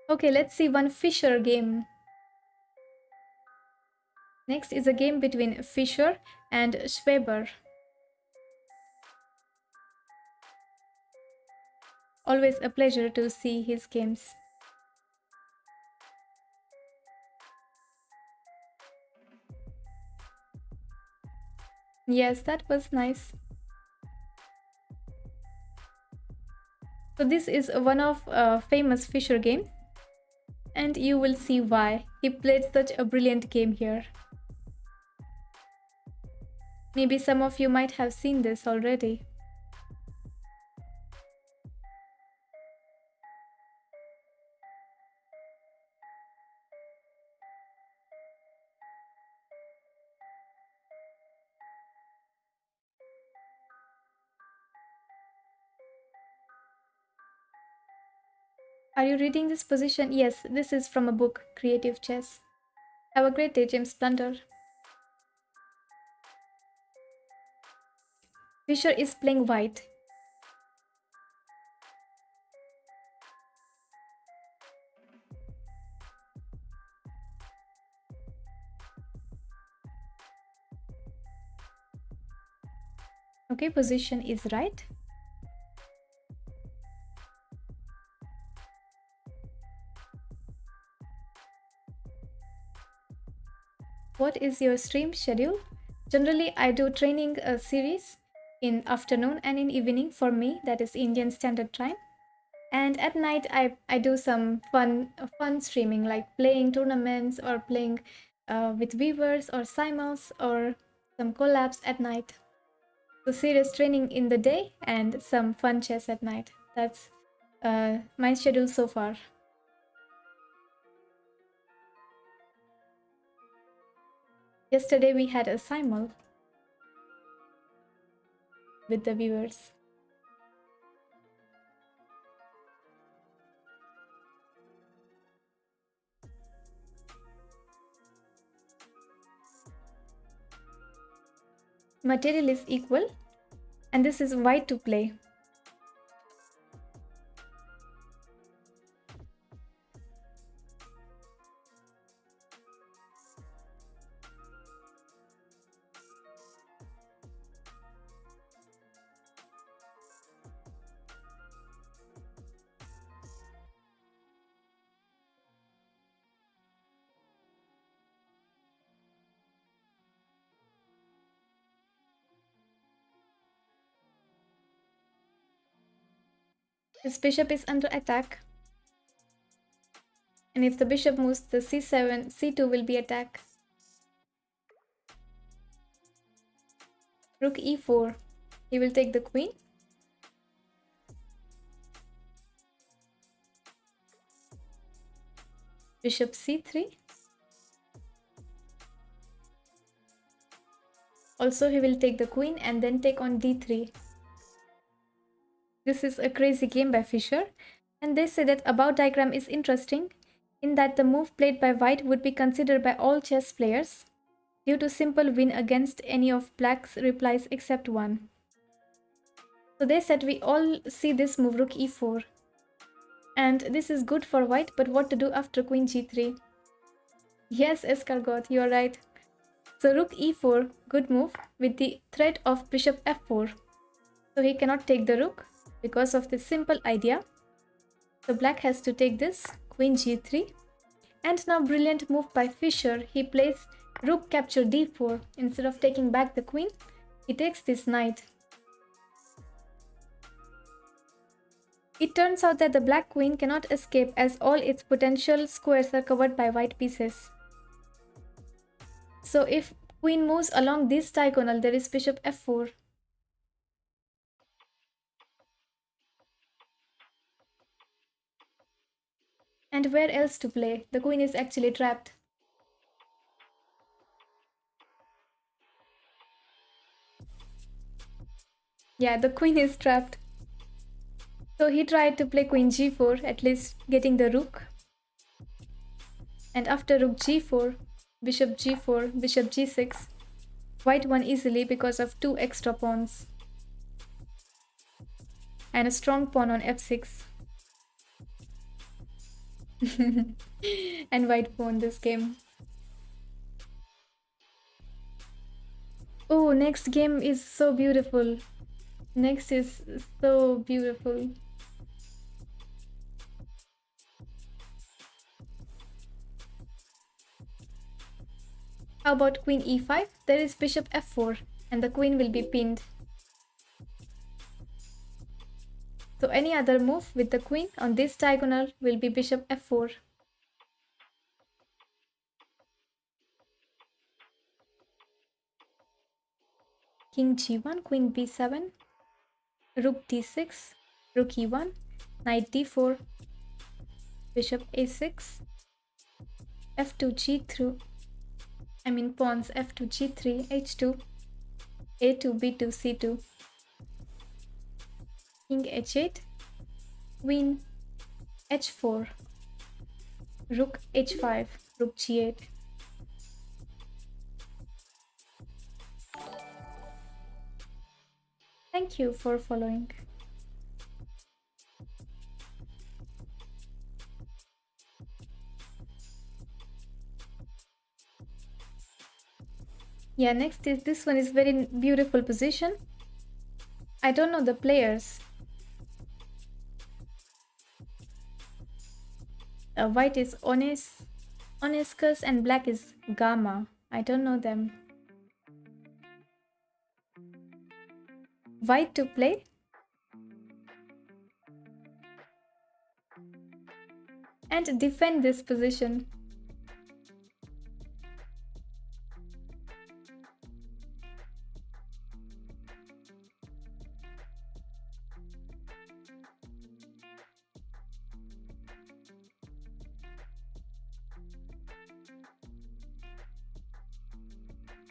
Okay, let's see one Fischer game. Next is a game between Fischer and Schweber. Always a pleasure to see his games. Yes, that was nice. So this is one of famous Fischer game, and you will see why. He played such a brilliant game here. Maybe some of you might have seen this already. Are you reading this position? Yes, this is from a book, Creative Chess. Have a great day, James Plunder. Fischer is playing white. Okay, position is right. What is your stream schedule? Generally, I do training series in afternoon and in evening for me, that is Indian Standard Time. And at night, I do some fun streaming, like playing tournaments or playing with viewers or simuls or some collabs at night. So serious training in the day and some fun chess at night. That's my schedule so far. Yesterday we had a simul with the viewers. Material is equal, and this is white to play. This bishop is under attack. And if the bishop moves the c7, c2 will be attack. Rook e4. He will take the queen. Bishop c3. Also, he will take the queen and then take on d3. This is a crazy game by Fischer, and they say that about diagram is interesting in that the move played by white would be considered by all chess players due to simple win against any of black's replies except one. So they said we all see this move rook e4, and this is good for white, but what to do after queen g3? Yes, Escargot, you are right. So rook e4, good move with the threat of bishop f4. So he cannot take the rook. because of this simple idea. So black has to take this, queen g3. And now brilliant move by Fischer. He plays rook capture d4. Instead of taking back the queen, he takes this knight. It turns out that the black queen cannot escape as all its potential squares are covered by white pieces. So if queen moves along this diagonal, there is bishop f4. And where else to play? The queen is actually trapped. Yeah, the queen is trapped. So he tried to play queen g4, at least getting the rook. And after rook g4, bishop g4, bishop g6, white won easily because of 2 extra pawns. And a strong pawn on f6. And white won this game. Oh, next game is so beautiful. Next is so beautiful. How about queen e5? There is bishop f4 and the queen will be pinned. So any other move with the queen on this diagonal will be bishop f4. King g1, queen b7, rook d6, rook e1, knight d4, bishop a6, f2 g3, pawns f2 g3, h2, a2 b2 c2, king h8, queen h4, rook h5, rook g8. Thank you for following. Yeah, next is this one is very beautiful position. I don't know the players. White is Onescus and black is Gamma. I don't know them. White to play. And defend this position.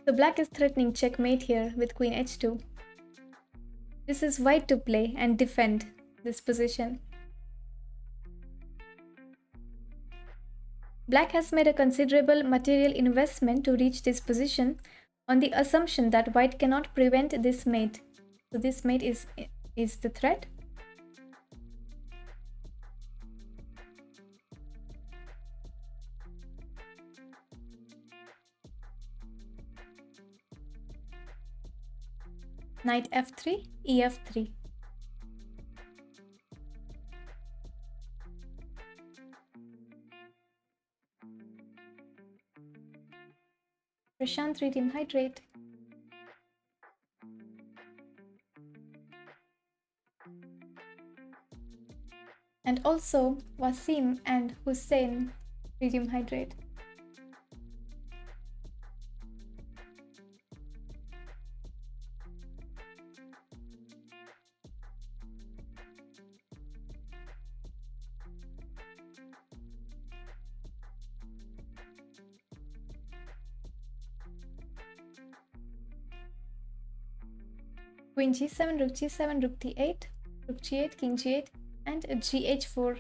So black is threatening checkmate here with queen h2. This is white to play and defend this position. Black has made a considerable material investment to reach this position on the assumption that white cannot prevent this mate. So this mate is the threat. Knight f3, ef3. Prashant Redeem Hydrate. And also Wasim and Hussein Redeem Hydrate. Queen g7, rook g7, rook d8, rook g8, king g8, and gh4.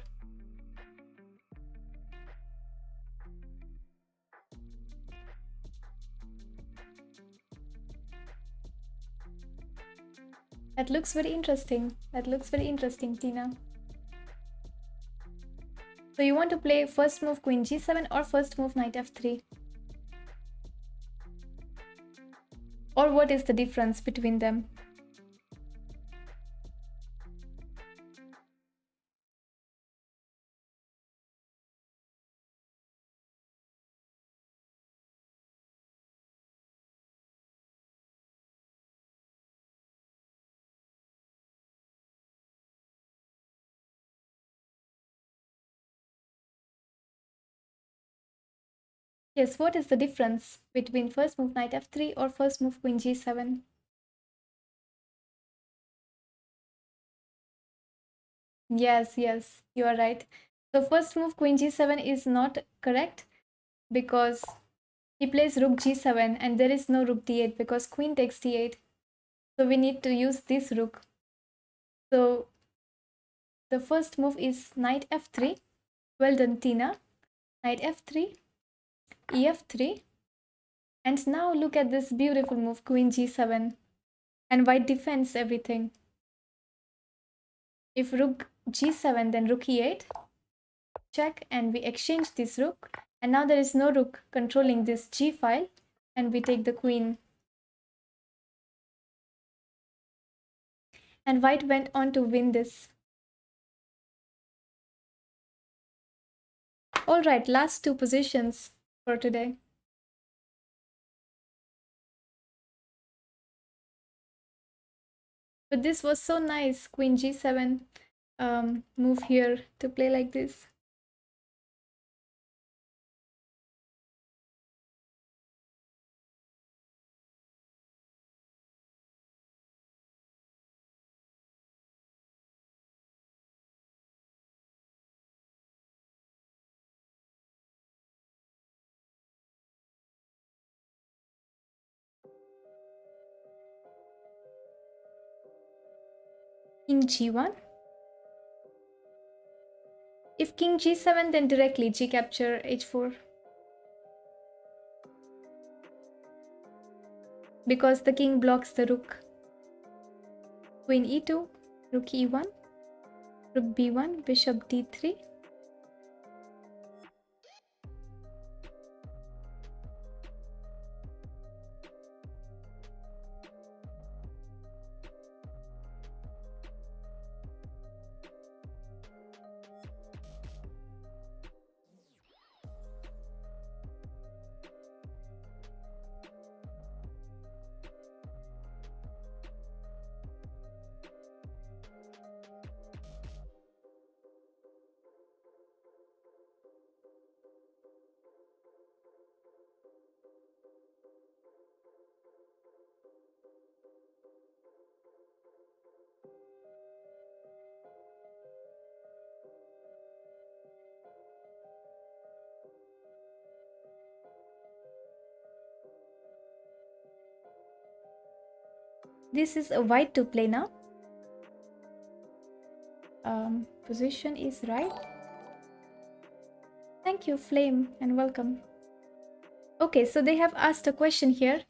That looks very interesting. That looks very interesting, Tina. So you want to play first move queen g7 or first move knight f3? Or what is the difference between them? Yes, what is the difference between first move knight f3 or first move queen g7? Yes, yes, you are right. So first move queen g7 is not correct because he plays rook g7 and there is no rook d8 because queen takes d8. So we need to use this rook. So the first move is knight f3. Well done, Tina. Knight f3, ef3. And now look at this beautiful move, queen g7. And white defends everything. If rook g7, then rook e8. Check, and we exchange this rook. And now there is no rook controlling this g file. And we take the queen. And white went on to win this. Alright, last two positions for today. But this was so nice, queen g7 move here to play like this. King g1. If king g7, then directly g capture h4. Because the king blocks the rook. Queen e2, rook e1, rook b1, bishop d3. This is a white to play now. Position is right. Thank you, Flame, and welcome. Okay, so they have asked a question here.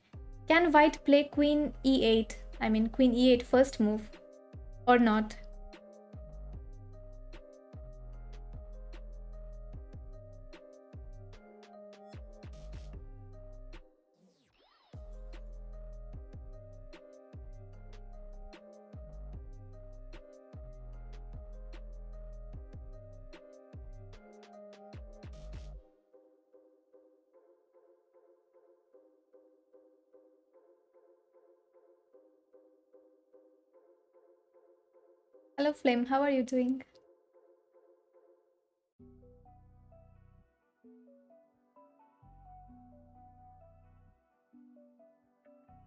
Can white play queen e8? I mean queen e8 first move or not? Hello, Flame. How are you doing?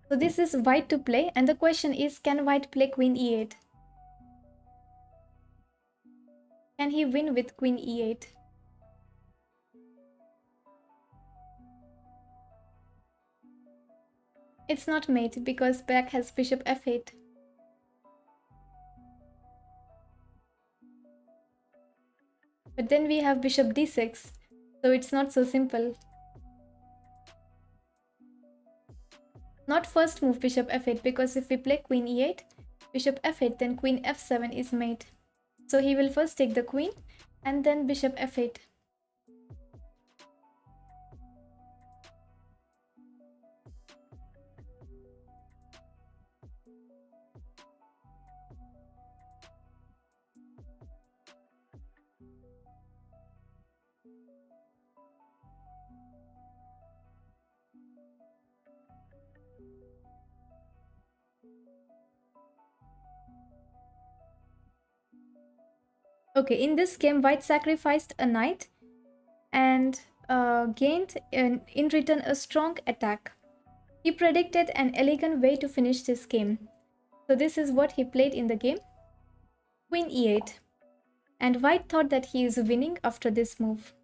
So this is white to play, and the question is, can white play queen e8? Can he win with queen e8? It's not mate because black has bishop f8. But then we have bishop d6, so it's not so simple. Not first move bishop f8, because if we play queen e8, bishop f8, then queen f7 is mate. So he will first take the queen and then bishop f8. Okay, in this game, white sacrificed a knight and gained in return a strong attack. He predicted an elegant way to finish this game. So this is what he played in the game. Queen e8. And white thought that he is winning after this move.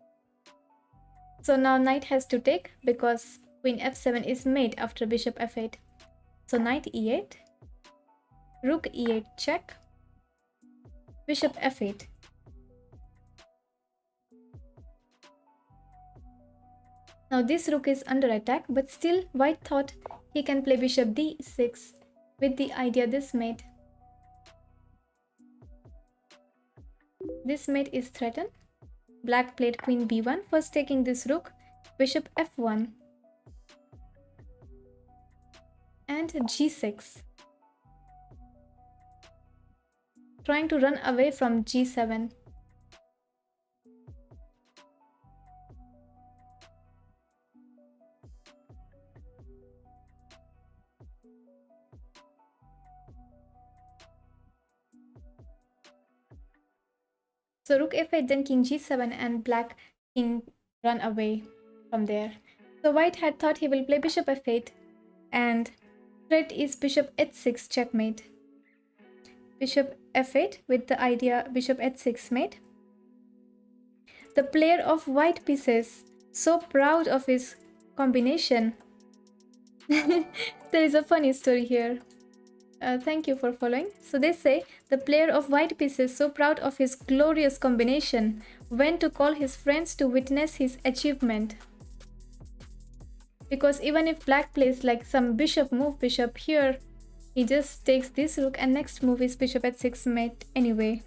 So now knight has to take because queen f7 is made after bishop f8. So knight e8, rook e8 check, bishop f8. Now this rook is under attack, but still white thought he can play bishop d6 with the idea this mate. This mate is threatened. Black played queen b1, first taking this rook, bishop f1, and g6. Trying to run away from g7. So rook f8, then king g7, and black king run away from there. So white had thought he will play bishop f8, and threat is bishop h6 checkmate. Bishop f8 with the idea bishop h6 mate. The player of white pieces, so proud of his combination. There is a funny story here. Thank you for following. So they say the player of white pieces, so proud of his glorious combination, went to call his friends to witness his achievement. Because even if black plays like some bishop move, bishop here, he just takes this rook and next move is bishop h6 mate anyway.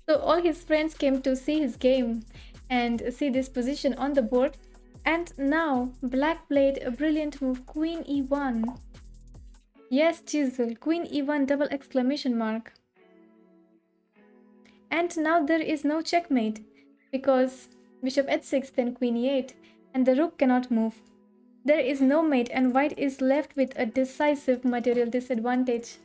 So all his friends came to see his game and see this position on the board. And now black played a brilliant move, queen e1. Yes, chisel, queen e1 double exclamation mark. And now there is no checkmate because bishop h6 then queen e8 and the rook cannot move. There is no mate and white is left with a decisive material disadvantage.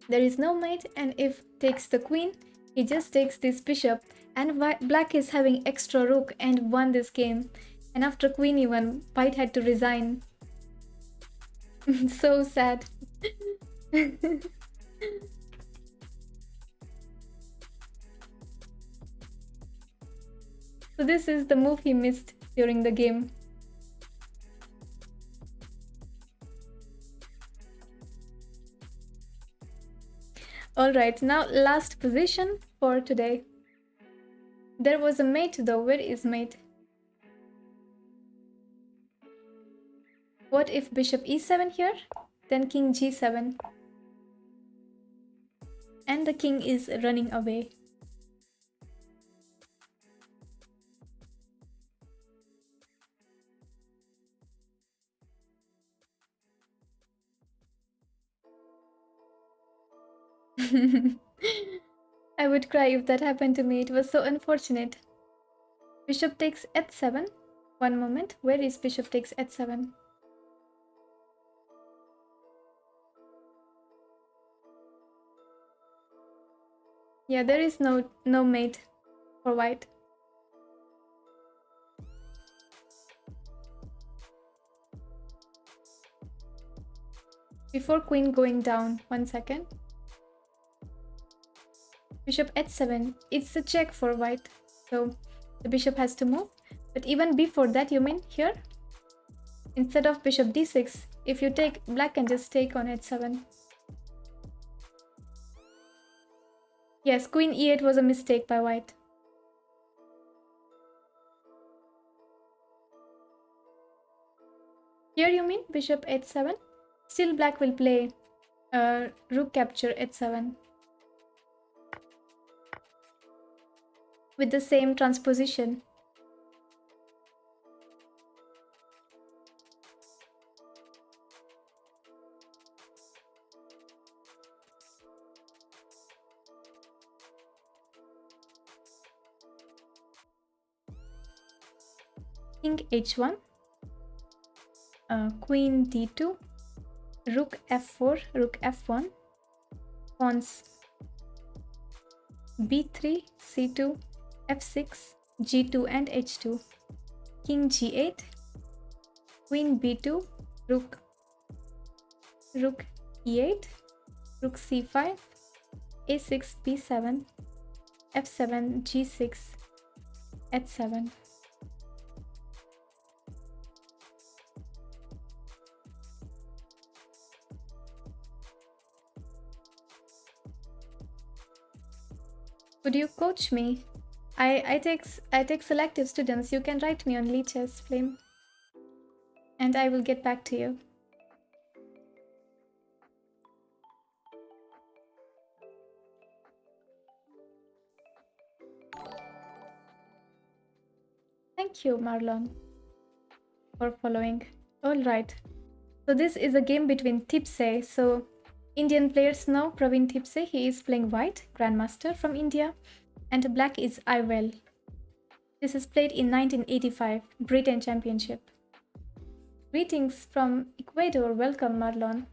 There is no mate, and if takes the queen, he just takes this bishop, and black is having extra rook and won this game. And after queen e1, white had to resign. So sad. So this is the move he missed during the game. Alright, now last position for today. There was a mate though. Where is mate? What if bishop e7 here? Then king g7. And the king is running away. I would cry if that happened to me. It was so unfortunate. Bishop takes h7. One moment. Where is bishop takes h7? Yeah, there is no mate for white. Before queen going down, 1 second. Bishop h7, it's a check for white, so the bishop has to move. But even before that, you mean here? Instead of bishop d6, if you take, black can just take on h7. Yes, queen e8 was a mistake by white. Here you mean bishop h7? Still black will play rook capture h7. With the same transposition. King h1, queen d2, rook f4, rook f1, pawns b3, c2, f6, g2 and h2, king g8, queen b2, rook e8, rook c5, a6 b7, f7 g6, h7. Could you coach me? I take selective students. You can write me on Lichess Flame, and I will get back to you. Thank you, Marlon, for following. All right. So this is a game between Tipsey. So Indian players know Praveen Tipsey. He is playing white, Grandmaster from India, and black is Iwell. This is played in 1985 Britain Championship. Greetings from Ecuador. Welcome, Marlon.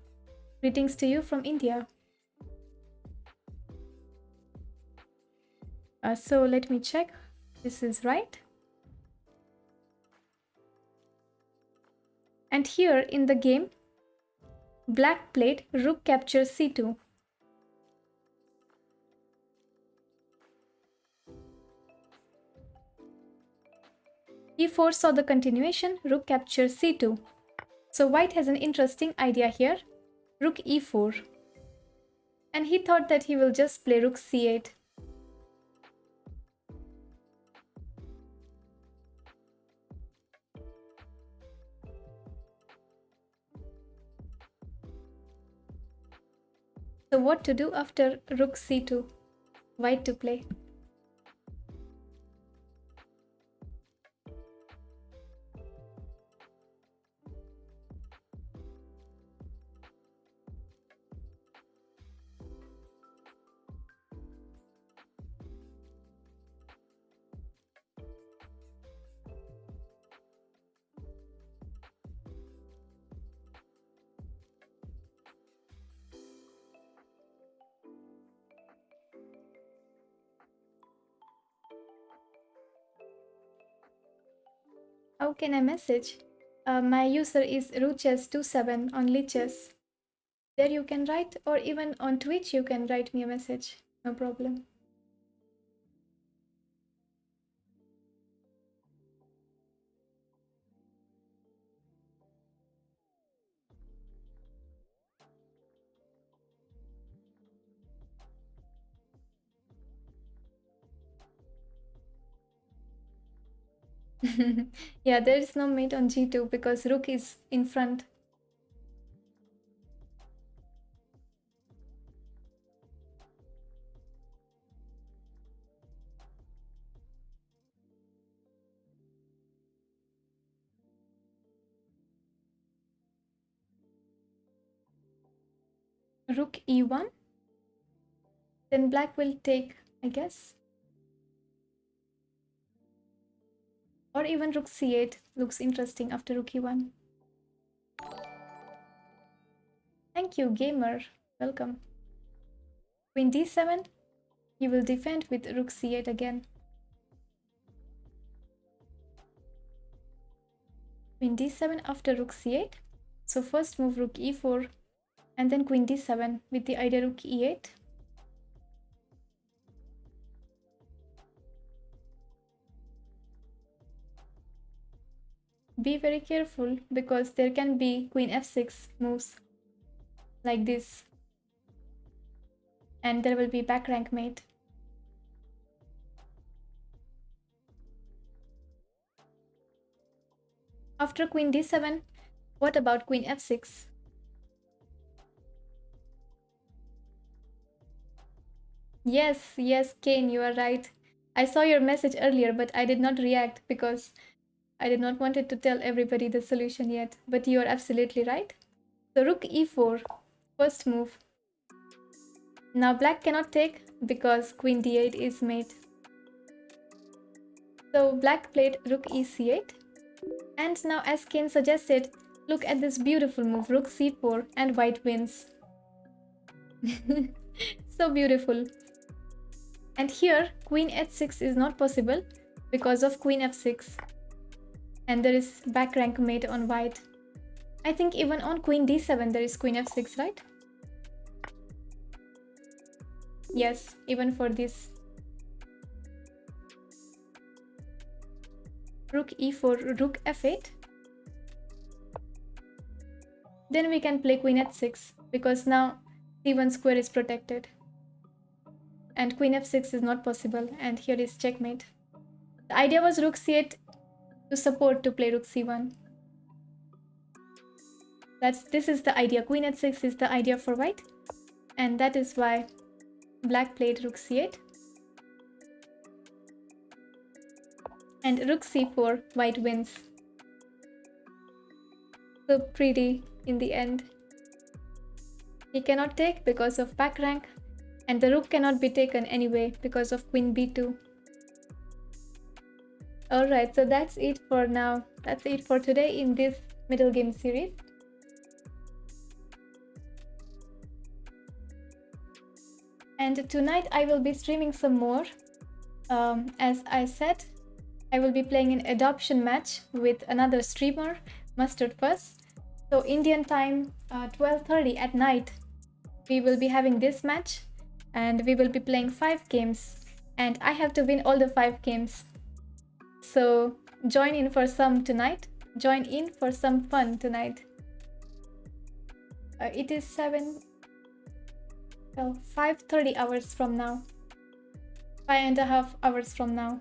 Greetings to you from India. So let me check. This is right. And here in the game, black played rook captures c2. e4 saw the continuation, rook captures c2. So white has an interesting idea here, rook e4. And he thought that he will just play rook c8. So what to do after rook c2? White to play. How can I message? My user is ruches27 on Lichess. There you can write, or even on Twitch you can write me a message. No problem. Yeah, there is no mate on g2 because rook is in front. Rook e1. Then black will take, I guess. Or even rook c8 looks interesting after rook e1. Thank you, gamer. Welcome. Queen d7. He will defend with rook c8 again. Queen d7 after rook c8. So first move rook e4 and then queen d7 with the idea rook e8. Be very careful because there can be queen f6 moves like this. And there will be back rank mate. After queen d7, what about queen f6? Yes, Kane, you are right. I saw your message earlier, but I did not react because I did not wanted to tell everybody the solution yet. But you are absolutely right. So rook e4, first move. Now black cannot take because queen d8 is mate. So black played rook e c8. And now as Kane suggested, look at this beautiful move, rook c4, and white wins. So beautiful. And here queen h6 is not possible because of queen f6. And there is back rank mate on white. I think even on queen d7 there is queen f6, right? Yes, even for this. Rook e4, rook f8. Then we can play queen h6 because now c1 square is protected. And queen f6 is not possible, and here is checkmate. The idea was rook c8 to support to play rook c1. This is the idea. Queen h6 is the idea for white, and that is why black played rook c8. And rook c4, white wins. So pretty in the end. He cannot take because of back rank, and the rook cannot be taken anyway because of queen b2. Alright, so that's it for now. That's it for today in this middle game series. And tonight I will be streaming some more. As I said, I will be playing an adoption match with another streamer, Mustard Fuss. So Indian time, 12:30 at night, we will be having this match, and we will be playing 5 games, and I have to win all the 5 games. So join in for some tonight. Join in for some fun tonight. It is 5:30 hours from now. 5.5 hours from now.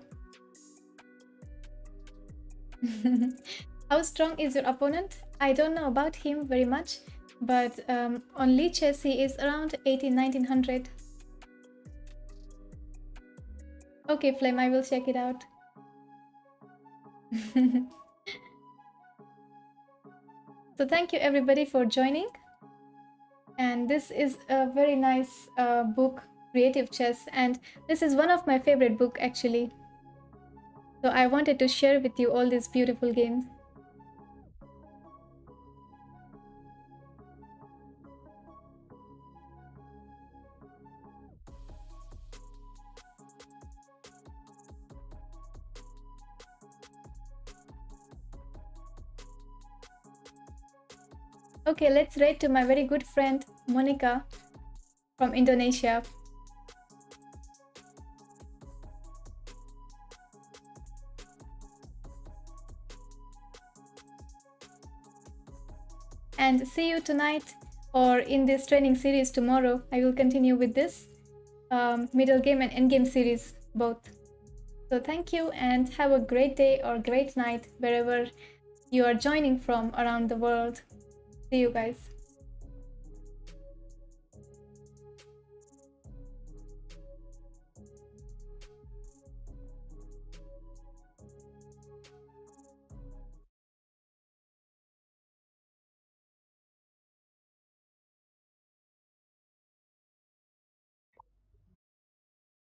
How strong is your opponent? I don't know about him very much, but on Lichess he is around 1900. Okay, Flame, I will check it out. So thank you everybody for joining. And this is a very nice book, Creative Chess, and this is one of my favorite book actually. So I wanted to share with you all these beautiful games. Okay, let's rate to my very good friend Monica from Indonesia. And see you tonight or in this training series tomorrow. I will continue with this middle game and end game series both. So thank you and have a great day or great night wherever you are joining from around the world. See you guys.